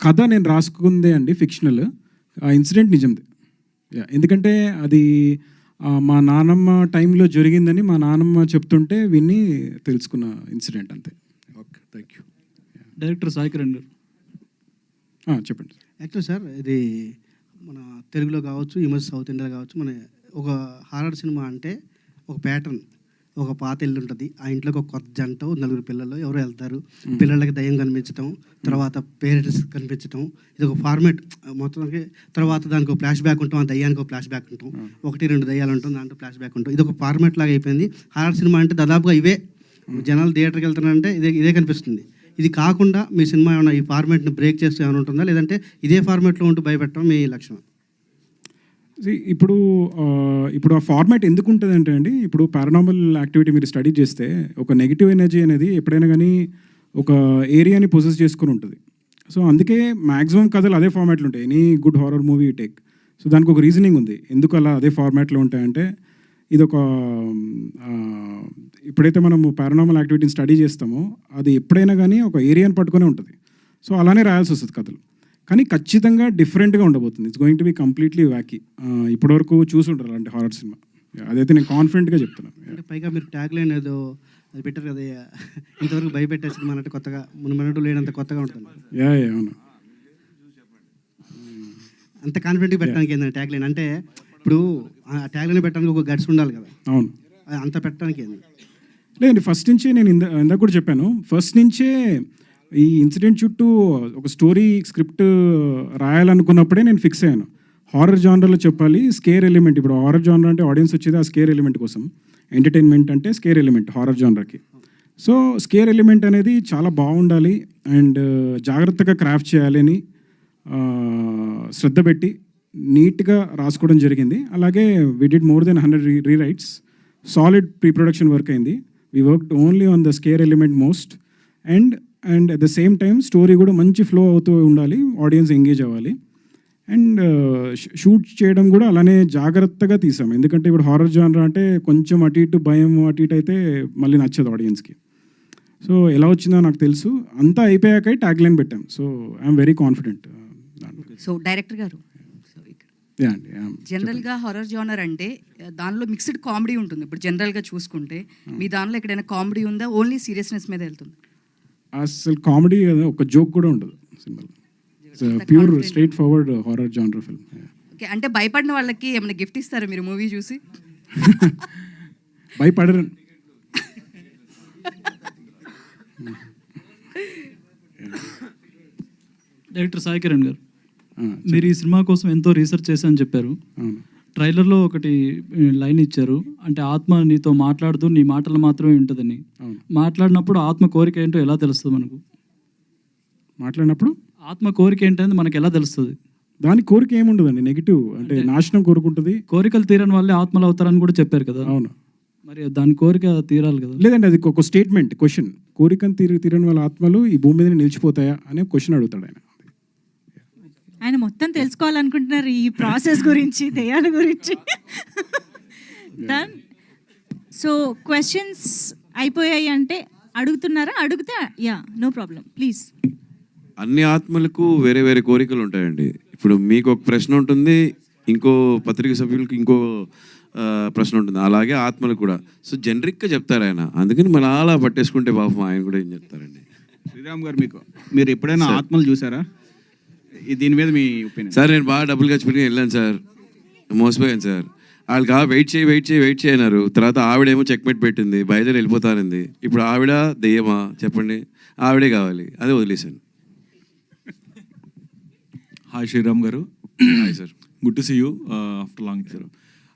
కథ నేను రాసుకుందే అండి ఫిక్షనల్, ఆ ఇన్సిడెంట్ నిజంది. ఎందుకంటే అది మా నాన్నమ్మ టైంలో జరిగిందని మా నాన్నమ్మ చెప్తుంటే విని తెలుసుకున్న ఇన్సిడెంట్ అంతే. Okay, thank you. Director SaiKiran గారు చెప్పండి. యాక్చువల్ సార్, ఇది మన తెలుగులో కావచ్చు, ఈ మధ్య సౌత్ ఇండియాలో కావచ్చు, మన ఒక హారర్ సినిమా అంటే ఒక ప్యాటర్న్ ఒక పాత ఇల్లు ఉంటుంది, ఆ ఇంట్లోకి ఒక కొత్త జంట, నలుగురు పిల్లలు ఎవరో వెళ్తారు, పిల్లలకి దయ్యం కనిపించడం, తర్వాత పేరెంట్స్ కనిపించడం, ఇది ఒక ఫార్మేట్ మొత్తానికి. తర్వాత దానికి ఒక ఫ్లాష్ బ్యాక్ ఉంటాం, ఆ దయ్యానికి ఒక ఫ్లాష్ బ్యాక్ ఉంటాం, 1-2 దయ్యాలు ఉంటాం, దాంట్లో ఫ్లాష్ బ్యాక్ ఉంటాం. ఇది ఒక ఫార్మేట్ లాగా అయిపోయింది. హారర్ సినిమా అంటే దాదాపుగా ఇవే, జనాలు థియేటర్కి వెళ్తున్నారంటే ఇదే కనిపిస్తుంది. ఇది కాకుండా మీ సినిమా ఏమైనా ఈ ఫార్మేట్ని బ్రేక్ చేస్తూ ఏమైనా ఉంటుందా, లేదంటే ఇదే ఫార్మేట్లో ఉంటూ భయపెట్టడం మీ లక్ష్యం? ఇప్పుడు ఆ ఫార్మాట్ ఎందుకు ఉంటుంది అంటే అండి, ఇప్పుడు పారానార్మల్ యాక్టివిటీ మీరు స్టడీ చేస్తే ఒక నెగిటివ్ ఎనర్జీ అనేది ఎప్పుడైనా కానీ ఒక ఏరియాని పొజెస్ చేసుకుని ఉంటుంది. సో అందుకే మ్యాక్సిమం కథలు అదే ఫార్మాట్లో ఉంటాయి. Any good horror movie take. So దానికి ఒక రీజనింగ్ ఉంది ఎందుకు అలా అదే ఫార్మాట్లో ఉంటాయంటే, ఇది ఒక ఎప్పుడైతే మనము పారానార్మల్ యాక్టివిటీని స్టడీ చేస్తామో అది ఎప్పుడైనా కానీ ఒక ఏరియాని పట్టుకునే ఉంటుంది. సో అలానే రాయాల్సి వస్తుంది కథలు, కానీ ఖచ్చితంగా డిఫరెంట్గా ఉండబోతుంది. It's going to be completely wacky. ఇప్పటివరకు చూసుంటారు అలాంటి హారర్ సినిమా, అదైతే నేను కాన్ఫిడెంట్గా చెప్తున్నాను. అంటే పైగా మీరు ట్యాగ్ లైన్ ఏదో అది పెట్టారు కదా, ఇంతవరకు భయపెట్టే సినిమా అంటే కొత్తగా మునుమనట్టు లేనంత కొత్తగా ఉంటుంది. అవును, అంత కాన్ఫిడెంట్గా పెట్టడానికి ఏంటంటే ట్యాగ్ లైన్ అంటే, ఇప్పుడు ఆ ట్యాగ్ లైన్ పెట్టడానికి ఒక గట్స్ ఉండాలి కదా. అవును, అంత పెట్టడానికి ఏంది లేదండి. ఫస్ట్ నుంచే నేను ఇందాక కూడా చెప్పాను, ఫస్ట్ నుంచే ఈ ఇన్సిడెంట్ చుట్టూ ఒక స్టోరీ స్క్రిప్ట్ రాయాలనుకున్నప్పుడే నేను ఫిక్స్ అయ్యాను. హారర్ జానర్లో చెప్పాలి, స్కేర్ ఎలిమెంట్. ఇప్పుడు హారర్ జానర్ అంటే ఆడియన్స్ వచ్చేది ఆ స్కేర్ ఎలిమెంట్ కోసం, ఎంటర్టైన్మెంట్ అంటే స్కేర్ ఎలిమెంట్ హారర్ జానర్కి. సో స్కేర్ ఎలిమెంట్ అనేది చాలా బాగుండాలి అండ్ జాగ్రత్తగా క్రాఫ్ట్ చేయాలి అని శ్రద్ధ పెట్టి నీట్గా రాసుకోవడం జరిగింది. అలాగే we did more than 100 rewrites. Solid pre production work అయింది. We worked only on the scare element most and at the same time story కూడా మంచి ఫ్లో అవుతూ ఉండాలి, ఆడియన్స్ ఎంగేజ్ అవ్వాలి. అండ్ షూట్ చేయడం కూడా అలానే జాగ్రత్తగా తీసాం. ఎందుకంటే ఇప్పుడు హారర్ జానర్ అంటే కొంచెం అటు ఇటు భయం అటు ఇటు అయితే మళ్ళీ నచ్చదు ఆడియన్స్కి. సో ఎలా వచ్చిందో నాకు తెలుసు. అంతా అయిపోయాక ట్యాగ్ లైన్ పెట్టాం. So I'm very confident. So director గారు, జనరల్గా హారర్ జానర్ అంటే దానిలో మిక్స్డ్ కామెడీ ఉంటుంది. ఇప్పుడు జనరల్గా చూసుకుంటే మీ దానిలో ఎక్కడైనా కామెడీ ఉందా, ఓన్లీ సీరియస్నెస్ మీద వెళ్తుంది? అసలు కామెడీ ఒక జోక్ కూడా ఉండదు సినిమాలో. Pure straight forward horror genre film. Okay, అంటే భయపడిన వాళ్ళకి ఏమైనా గిఫ్ట్ ఇస్తారా మీరు మూవీ చూసి? భయపడరు. డైరెక్టర్ SaiKiran గారు, మీరు ఈ సినిమా కోసం ఎంతో రీసెర్చ్ చేశారని చెప్పారు. ట్రైలర్లో ఒకటి లైన్ ఇచ్చారు, అంటే ఆత్మ నీతో మాట్లాడుతూ నీ మాటలు మాత్రమే ఉంటుందని. మాట్లాడినప్పుడు ఆత్మ కోరిక ఏంటో ఎలా తెలుస్తుంది మనకు? మాట్లాడినప్పుడు ఆత్మ కోరిక ఏంటనేది మనకు ఎలా తెలుస్తుంది? దాని కోరిక ఏముండదండి, నెగిటివ్ అంటే నాశనం కోరుకుంటుంది. కోరికలు తీరని వాళ్ళే ఆత్మలు అవుతారని కూడా చెప్పారు కదా. అవును, మరి దాని కోరిక తీరాలి కదా. లేదండి, అది ఒక స్టేట్మెంట్, క్వశ్చన్. కోరికను తీరని వాళ్ళ ఆత్మలు ఈ భూమి మీద నిలిచిపోతాయా అనే క్వశ్చన్ అడుగుతాడు ఆయన. ఆయన మొత్తం తెలుసుకోవాలనుకుంటున్నారు ఈ ప్రాసెస్ గురించి, దయ్యాల గురించి. డన్. సో క్వశ్చన్స్ అయిపోయాయి అంటే అడుగుతున్నారా? అడిగితే యా, నో ప్రాబ్లం, ప్లీజ్. అన్ని ఆత్మలకు వేరే వేరే కోరికలు ఉంటాయండి. ఇప్పుడు మీకు ఒక ప్రశ్న ఉంటుంది, ఇంకో పత్రిక సభ్యులకి ఇంకో ప్రశ్న ఉంటుంది, అలాగే ఆత్మలకు కూడా. సో జనరిక్గా చెప్తారు ఆయన, అందుకని మన అలా పట్టేసుకుంటే పాపం ఆయన కూడా ఏం చెప్తారండి. శ్రీరామ్ గారు, మీరు ఎప్పుడైనా ఆత్మలు చూసారా? దీని మీద మీ ఒపీనియన్? సార్ నేను బాగా డబ్బులు ఖర్చు పెట్టి వెళ్ళాను సార్, మోసపోయాను సార్. వాళ్ళకి వెయిట్ చేయి అన్నారు. తర్వాత ఆవిడేమో చెక్మెట్ పెట్టింది, బయలుదేరి వెళ్ళిపోతానంది. ఇప్పుడు ఆవిడ దెయ్యమా చెప్పండి? ఆవిడే కావాలి, అదే వదిలేశాను. హాయ్ శ్రీరామ్ గారు. Hi sir, good to see you after long sir.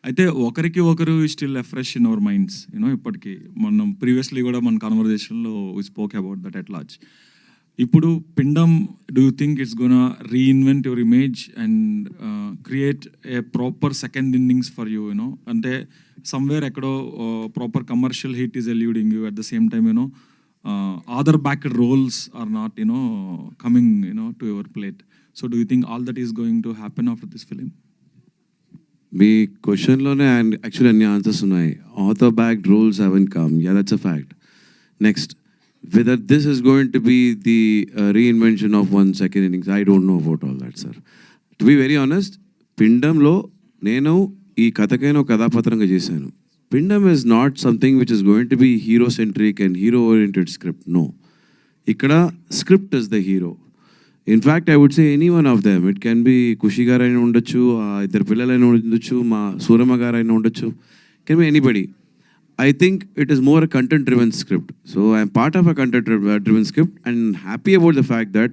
అయితే ఒకరికి ఒకరు still fresh in our minds, you know. ఇప్పటికీ మనం ప్రీవియస్లీ కూడా మన కాన్వర్జేషన్లో we spoke about that at large. ఇప్పుడు Pindam, do you think it's gonna reinvent your image and create a proper second innings for you, you know? అంటే సమ్వేర్ ఎక్కడో proper commercial hit is eluding you, at the same time you know other backed roles are not coming to your plate. So do you think all that is going to happen after this film? మీ క్వశ్చన్లోనే యాక్చువల్లీ అన్ని ఆన్సర్స్ ఉన్నాయి. Author backed roles haven't come, yeah that's a fact. Next, whether this is going to be the reinvention of one second innings, I don't know about all that, sir. To be very honest, పిండంలో నేను ఈ కథకైనా కథాపాత్రంగా చేశాను. పిండమ్ is not something which is going to be hero centric and hero oriented script. No, ఇక్కడ script is the hero. In fact, I would say any one of them. It can be Kushi garu aina undachchu, iddar pillalu aina undachchu, ma Surama garu aina undachchu, can be anybody. I think it is more a content-driven script. So I'm part of a content-driven script and happy about the fact that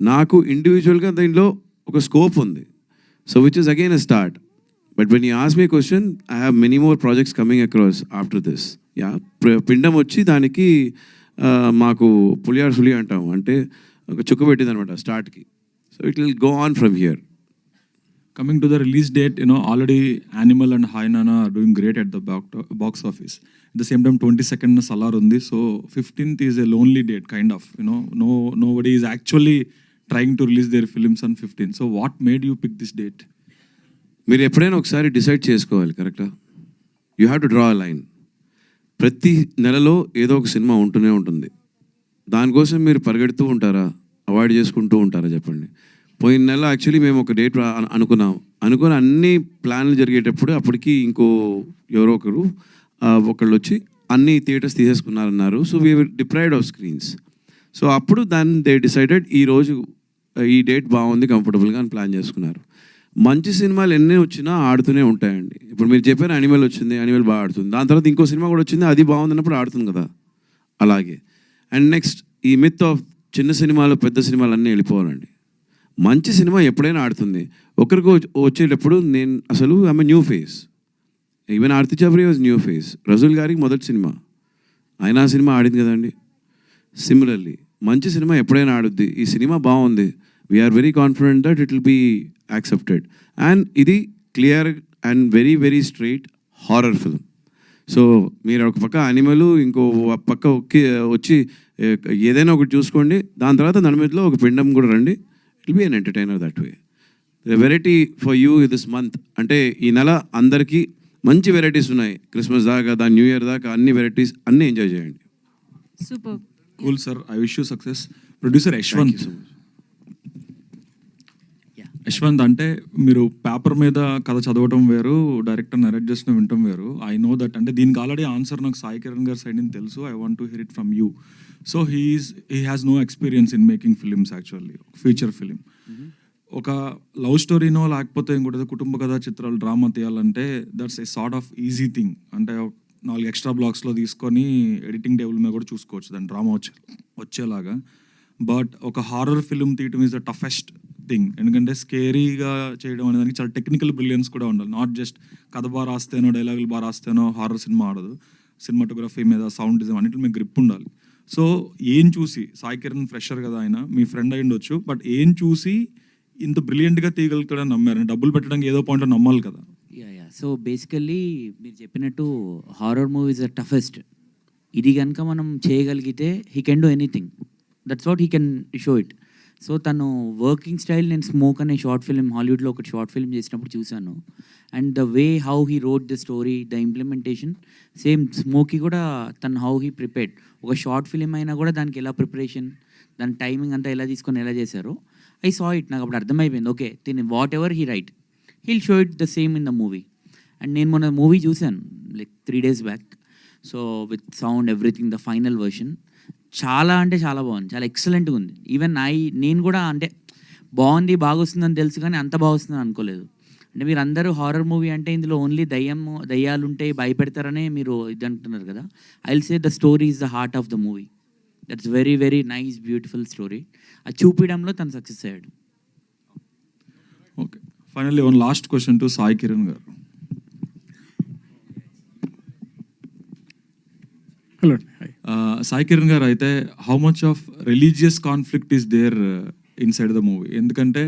నాకు ఇండివిజువల్గా దీనిలో ఒక స్కోప్ ఉంది. So which is again a start. But when you ask me a question, I have many more projects coming across after this. Yeah, పిండం వచ్చి దానికి మాకు పులియార్ సులి అంటాం, అంటే ఒక చుక్క పెట్టింది అనమాట స్టార్ట్కి. So it will go on from here. Coming to the release date, you know, already Animal and Hi Nana are doing great at the box office. At the same time, 22nd Salar undi, so 15th is a lonely date, kind of. You know, nobody is actually trying to release their films on 15th. So what made you pick this date? మీరు ఎప్పుడైనా ఒకసారి డిసైడ్ చేసుకోవాలి, కరెక్టా? You have to draw a line. ప్రతి నెలలో ఏదో ఒక సినిమా ఉంటూనే ఉంటుంది. దానికోసం మీరు పరిగెడుతూ ఉంటారా, అవాయిడ్ చేసుకుంటూ ఉంటారా చెప్పండి? పోయిన నెల యాక్చువల్లీ మేము ఒక డేట్ అనుకుని అన్ని ప్లాన్లు జరిగేటప్పుడు అప్పటికి ఇంకో ఎవరో ఒకళ్ళు వచ్చి అన్ని థియేటర్స్ తీసేసుకున్నారన్నారు. So we were deprived of screens. So అప్పుడు దాన్ని దే డిసైడెడ్ ఈరోజు ఈ డేట్ బాగుంది కంఫర్టబుల్గా అని ప్లాన్ చేసుకున్నారు. మంచి సినిమాలు ఎన్ని వచ్చినా ఆడుతూనే ఉంటాయండి. ఇప్పుడు మీరు చెప్పారు యానిమల్ వచ్చింది, యానిమల్ బాగా ఆడుతుంది. దాని తర్వాత ఇంకో సినిమా కూడా వచ్చింది, అది బాగుందన్నప్పుడు ఆడుతుంది కదా. అలాగే అండ్ నెక్స్ట్ ఈ మిత్ ఆఫ్ చిన్న సినిమాలు పెద్ద సినిమాలు అన్నీ వెళ్ళిపోవాలండి. మంచి సినిమా ఎప్పుడైనా ఆడుతుంది. ఒకరికి వచ్చేటప్పుడు నేను అసలు ఆమె new face. Even Aarti Chabria was new face. Rajul గారికి మొదటి సినిమా, ఆయన ఆ సినిమా ఆడింది కదండి. సిమిలర్లీ మంచి సినిమా ఎప్పుడైనా ఆడుద్ది. ఈ సినిమా బాగుంది, we are very confident that it will be accepted. And ఇది clear and very very straight horror film. So మీరు ఒక పక్క యానిమల్, ఇంకో పక్క వచ్చి ఏదైనా ఒకటి చూసుకోండి. దాని తర్వాత నడిమిదిలో ఒక పిండం కూడా రండి. It will be an entertainer that way. The variety for you this month అంటే ఈ నెల అందరికీ మంచి వెరైటీస్ ఉన్నాయి. క్రిస్మస్ దాకా న్యూ ఇయర్ దాకా అన్ని వెరైటీస్ అన్నీ ఎంజాయ్ చేయండి. Super cool sir, I wish you success. Producer Yashwant. Yashwant అంటే మీరు పేపర్ మీద కథ చదవటం వేరు, డైరెక్టర్ నరేట్ చేసిన వినటం వేరు. I know that. అంటే దీనికి ఆల్రెడీ ఆన్సర్ నాకు సాయి కిరణ్ గారి సైడ్ నుంచి తెలుసు. I want to hear it from you. So he has no experience in making films actually, feature film. ఒక లవ్ స్టోరీనో లేకపోతే ఇంకోటి కుటుంబ కథా చిత్రాలు డ్రామా తీయాలంటే that's a sort of easy thing. అంటే 4 ఎక్స్ట్రా బ్లాక్స్లో తీసుకొని ఎడిటింగ్ టేబుల్ మీద కూడా చూసుకోవచ్చు దాని డ్రామా వచ్చేలాగా. బట్ ఒక హారర్ ఫిల్మ్ తీయటం ఈజ్ ద టఫెస్ట్ థింగ్. ఎందుకంటే స్కేరీగా చేయడం అనేది చాలా టెక్నికల్ బ్రిలియన్స్ కూడా ఉండాలి. నాట్ జస్ట్ కథ బాగా రాస్తేనో డైలాగులు బాగా రాస్తేనో హారర్ సినిమా ఆడదు. సినిమాటోగ్రఫీ మీద, సౌండ్ డిజైన్ అన్నింటి మీద గ్రిప్ ఉండాలి. సో ఏం చూసి, సాయి కిరణ్ ఫ్రెషర్ కదా, ఆయన మీ ఫ్రెండ్ అయి ఉండొచ్చు, బట్ ఏం చూసి ఇంత బ్రిలియంట్గా తీయగలుగుతాడని నమ్మారు? డబ్బులు పెట్టడానికి ఏదో పాయింట్లో నమ్మాలి కదా. సో బేసికల్లీ మీరు చెప్పినట్టు హారర్ మూవీస్ ఆర్ టఫెస్ట్. ఇది కనుక మనం చేయగలిగితే he can do anything. That's what he can show it. So తను వర్కింగ్ స్టైల్, నేను స్మోక్ అనే షార్ట్ ఫిల్మ్ హాలీవుడ్లో ఒక షార్ట్ ఫిల్మ్ చేసినప్పుడు చూశాను. And the way how he wrote the story, the implementation same smoky కూడా తను హౌ హీ ప్రిపేర్డ్. ఒక షార్ట్ ఫిల్మ్ అయినా కూడా దానికి ఎలా ప్రిపరేషన్, దాని టైమింగ్ అంతా ఎలా తీసుకొని ఎలా చేశారో ఐ సా ఇట్. నాకు అప్పుడు అర్థమైపోయింది, ఓకే దీని whatever he write he'll show it the same in the movie. And నేను మొన్న మూవీ చూశాను like 3 days back. So with sound everything, the final version చాలా అంటే చాలా బాగుంది, చాలా ఎక్సలెంట్గా ఉంది. ఈవెన్ నేను కూడా అంటే బాగుంది, బాగా వస్తుందని తెలుసు కానీ అంత బాగా వస్తుందని అనుకోలేదు. అంటే మీరు అందరూ హారర్ మూవీ అంటే ఇందులో ఓన్లీ దయ్యాలు ఉంటే భయపెడతారనే మీరు ఇది అంటున్నారు కదా. I will say the story is the heart of the movie. That's very very nice beautiful story. అది చూపించడంలో తను సక్సెస్ అయ్యాడు. Okay, finally one last question to Sai Kiran గారు. హలో సాయి కిరణ్ గారు, అయితే how much of religious conflict is there inside the movie? ఎందుకంటే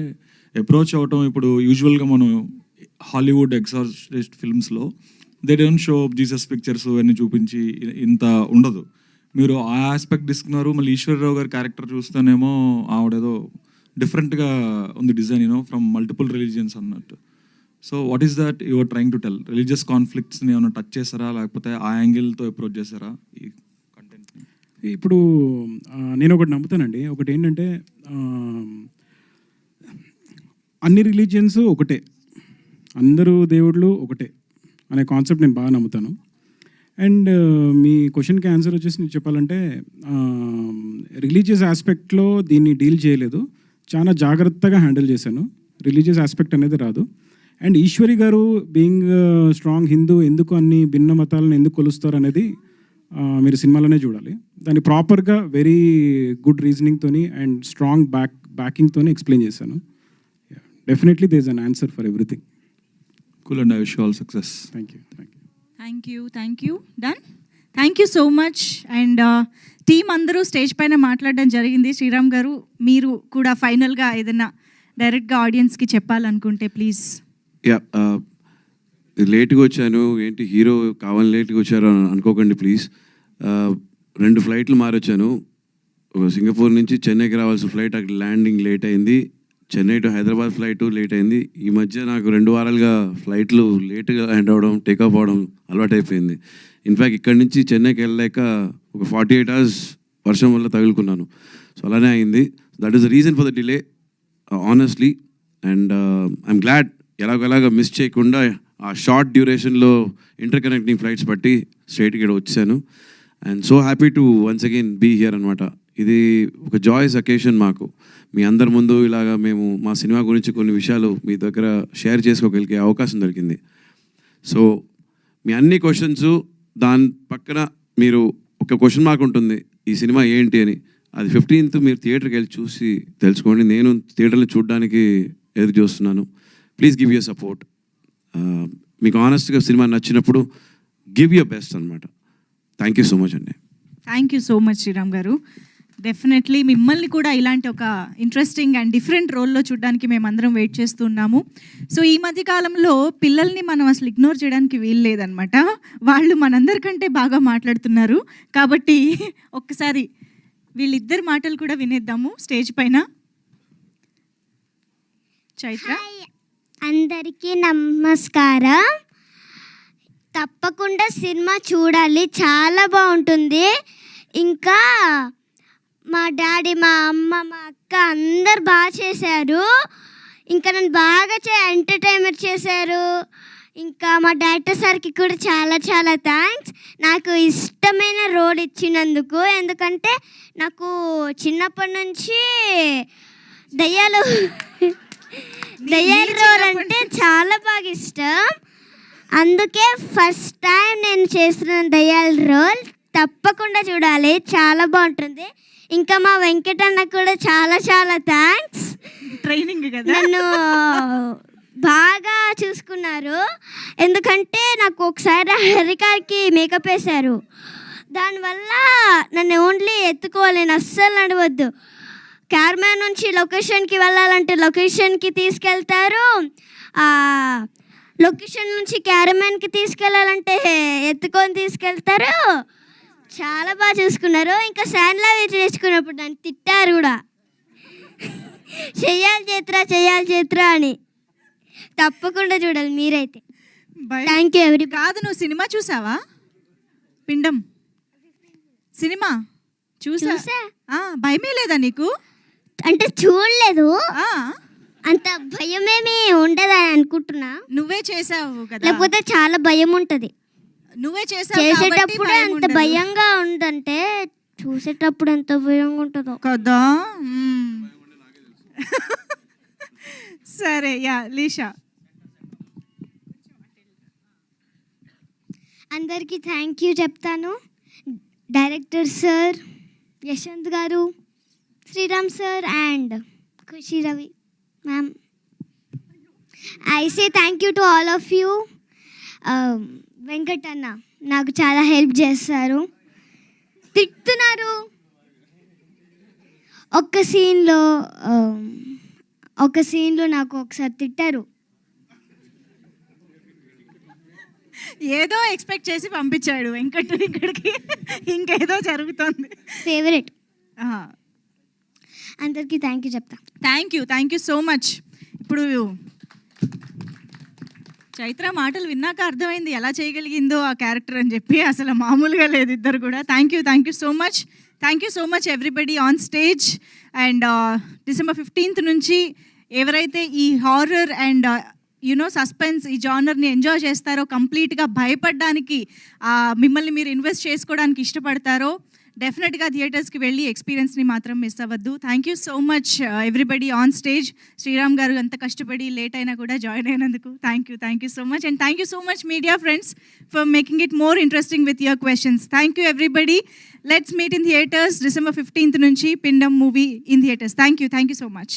అప్రోచ్ అవటం ఇప్పుడు యూజువల్గా మనం హాలీవుడ్ ఎక్సార్సిస్ట్ ఫిల్మ్స్లో they don't show Jesus pictures అన్నీ చూపించి ఇంత ఉండదు. మీరు ఆ ఆస్పెక్ట్ తీసుకున్నారు. మళ్ళీ ఈశ్వరరావు గారి క్యారెక్టర్ చూస్తేనేమో ఆవిడేదో డిఫరెంట్గా ఉంది design, you know from multiple religions అన్నట్టు. So what is that you are trying to tell? Religious కాన్ఫ్లిక్ట్స్ని ఏమైనా టచ్ చేస్తారా, లేకపోతే ఆ యాంగిల్తో అప్రోచ్ చేస్తారా ఈ కంటెంట్? ఇప్పుడు నేను ఒకటి నమ్ముతానండి. ఒకటి ఏంటంటే అన్ని రిలీజియన్స్ ఒకటే, అందరూ దేవుళ్ళు ఒకటే అనే కాన్సెప్ట్ నేను బాగా నమ్ముతాను. అండ్ మీ క్వశ్చన్కి ఆన్సర్ వచ్చేసి నేను చెప్పాలంటే రిలీజియస్ ఆస్పెక్ట్లో దీన్ని డీల్ చేయలేదు, చాలా జాగ్రత్తగా హ్యాండిల్ చేశాను. రిలీజియస్ ఆస్పెక్ట్ అనేది రాదు. అండ్ ఈశ్వరి గారు బీయింగ్ స్ట్రాంగ్ హిందూ ఎందుకు అన్ని భిన్న మతాలను ఎందుకు కొలుస్తారు అనేది మీరు సినిమాలోనే చూడాలి. దాన్ని ప్రాపర్గా వెరీ గుడ్ రీజనింగ్తోని అండ్ స్ట్రాంగ్ బ్యాకింగ్తోని ఎక్స్ప్లెయిన్ చేశాను. Definitely there is an answer for everything. Cool, and I wish you all success. Thank you. Thank you done. Thank you so much. And team అందరూ స్టేజ్ పైన మాట్లాడడం జరిగింది. శ్రీరామ్ గారు, మీరు కూడా ఫైనల్గా ఏదైనా డైరెక్ట్గా ఆడియన్స్కి చెప్పాలనుకుంటే ప్లీజ్. యా, లేట్గా వచ్చాను, ఏంటి హీరో కావాలని లేట్గా వచ్చారు అనుకోకండి ప్లీజ్. 2 ఫ్లైట్లు మారొచ్చాను. సింగపూర్ నుంచి చెన్నైకి రావాల్సిన ఫ్లైట్ అక్కడ ల్యాండింగ్ లేట్ అయింది. Chennai to Hyderabad flight late అయింది. ఈ మధ్య నాకు 2 వారాలుగా ఫ్లైట్లు లేట్గా ల్యాండ్ అవ్వడం, టేకాఫ్ అవ్వడం అలవాటైపోయింది. ఇన్ఫ్యాక్ట్ ఇక్కడి నుంచి చెన్నైకి వెళ్ళలేక ఒక 48 అవర్స్ వర్షం వల్ల తగులుకున్నాను. సో అలానే అయింది. That is the reason for the delay honestly. And I'm glad ఎలాగోలాగా మిస్ చేయకుండా ఆ షార్ట్ డ్యూరేషన్లో ఇంటర్ కనెక్టింగ్ ఫ్లైట్స్ బట్టి స్ట్రైట్గా ఇక్కడ వచ్చాను. And so happy to once again be here అనమాట. ఇది ఒక జాయ్స్ అకేషన్ మాకు. మీ అందరి ముందు ఇలాగా మేము మా సినిమా గురించి కొన్ని విషయాలు మీ దగ్గర షేర్ చేసుకోగలిగే అవకాశం దొరికింది. సో మీ అన్ని క్వశ్చన్స్ దాని పక్కన మీరు ఒక క్వశ్చన్ మార్క్ ఉంటుంది, ఈ సినిమా ఏంటి అని. అది 15th మీరు థియేటర్కి వెళ్ళి చూసి తెలుసుకోండి. నేను థియేటర్లో చూడడానికి ఎదురు చూస్తున్నాను. Please give your support. మీకు ఆనెస్ట్గా సినిమా నచ్చినప్పుడు గివ్ యువర్ బెస్ట్ అనమాట. థ్యాంక్ యూ సో మచ్ అండి. Thank you so much Sriram garu. Definitely మిమ్మల్ని కూడా ఇలాంటి ఒక ఇంట్రెస్టింగ్ అండ్ డిఫరెంట్ రోల్లో చూడడానికి మేమందరం వెయిట్ చేస్తున్నాము. సో ఈ మధ్యకాలంలో పిల్లల్ని మనం అసలు ఇగ్నోర్ చేయడానికి వీలు లేదనమాట. వాళ్ళు మనందరికంటే బాగా మాట్లాడుతున్నారు. కాబట్టి ఒక్కసారి వీళ్ళిద్దరి మాటలు కూడా వినేద్దాము స్టేజ్ పైన. చైత్ర. అందరికీ నమస్కారం. తప్పకుండా సినిమా చూడాలి, చాలా బాగుంటుంది. ఇంకా మా డాడీ, మా అమ్మ, మా అక్క అందరు బాగా చేశారు. ఇంకా నన్ను బాగా ఎంటర్టైన్మెంట్ చేశారు. ఇంకా మా డైరెక్టర్ సార్కి కూడా చాలా చాలా థ్యాంక్స్ నాకు ఇష్టమైన రోల్ ఇచ్చినందుకు. ఎందుకంటే నాకు చిన్నప్పటి నుంచి దయ్యాల రోల్ అంటే చాలా బాగా ఇష్టం. అందుకే ఫస్ట్ టైం నేను చేస్తున్న దయ్యాల రోల్. తప్పకుండా చూడాలి, చాలా బాగుంటుంది. ఇంకా మా వెంకటన్న కూడా చాలా చాలా థ్యాంక్స్. ట్రైనింగ్ కదా, నన్ను బాగా చూసుకున్నారు. ఎందుకంటే నాకు ఒకసారి హరికార్కి మేకప్ వేశారు. దానివల్ల నన్ను ఓన్లీ ఎత్తుకోలేను, అస్సలు నడవద్దు. క్యారమ్యాన్ నుంచి లొకేషన్కి వెళ్ళాలంటే లొకేషన్కి తీసుకెళ్తారు, లొకేషన్ నుంచి క్యారమ్యాన్కి తీసుకెళ్ళాలంటే ఎత్తుకొని తీసుకెళ్తారు. చాలా బాగా చూసుకున్నారు. ఇంకా శాన్లా నేర్చుకున్నప్పుడు నన్ను తిట్టారు కూడా, చెయ్యాలి చేత్ర అని. తప్పకుండా చూడాలి మీరైతే. థ్యాంక్ యూ ఎవరి. కాదు, నువ్వు సినిమా చూసావా? పిండం సినిమా చూసా. భయమే లేదా నీకు? అంటే చూడలేదు, అంత భయమేమి ఉండదని అనుకుంటున్నా. నువ్వే చేసావు కదా, లేకపోతే చాలా భయం ఉంటుంది. నువ్వే చేసావు, చేసేటప్పుడే అంత భయంగా ఉందంటే చూసేటప్పుడు ఎంత భయంగా ఉంటుందో కదా. సరే, యా లీషా. అందరికీ థ్యాంక్ యూ చెప్తాను. డైరెక్టర్ సార్, యశ్వంత్ గారు, Sriram sir and Khushi Ravi ma'am. I say thank you to all of you. Venkatanna నాకు చాలా హెల్ప్ చేస్తారు. తిట్టున్నారు ఒక సీన్లో నాకు ఒకసారి తిట్టారు. ఏదో ఎక్స్పెక్ట్ చేసి పంపించాడు వెంకట్ ఇక్కడికి, ఇంకేదో జరుగుతుంది. ఫేవరెట్. అందరికీ థ్యాంక్ యూ చెప్తా. Thank you so much. ఇప్పుడు చైత్ర మాటలు విన్నాక అర్థమైంది ఎలా చేయగలిగిందో ఆ క్యారెక్టర్ అని చెప్పి. అసలు మామూలుగా లేదు ఇద్దరు కూడా. Thank you so much everybody on stage. And December 15th నుంచి ఎవరైతే ఈ హారర్ అండ్ సస్పెన్స్ ఈ జానర్ని ఎంజాయ్ చేస్తారో, కంప్లీట్గా భయపడడానికి మిమ్మల్ని మీరు ఇన్వెస్ట్ చేసుకోవడానికి ఇష్టపడతారో, డెఫినెట్గా థియేటర్స్కి వెళ్ళి ఎక్స్పీరియన్స్ని మాత్రం మిస్ అవ్వద్దు. Thank you so much everybody on stage. Sriram గారు అంత కష్టపడి లేట్ అయినా కూడా జాయిన్ అయినందుకు thank you so much. And thank you so much media friends for making it more interesting with your questions. Thank you everybody. Let's meet in theatres December 15th నుంచి Pindam movie in theatres. Thank you so much.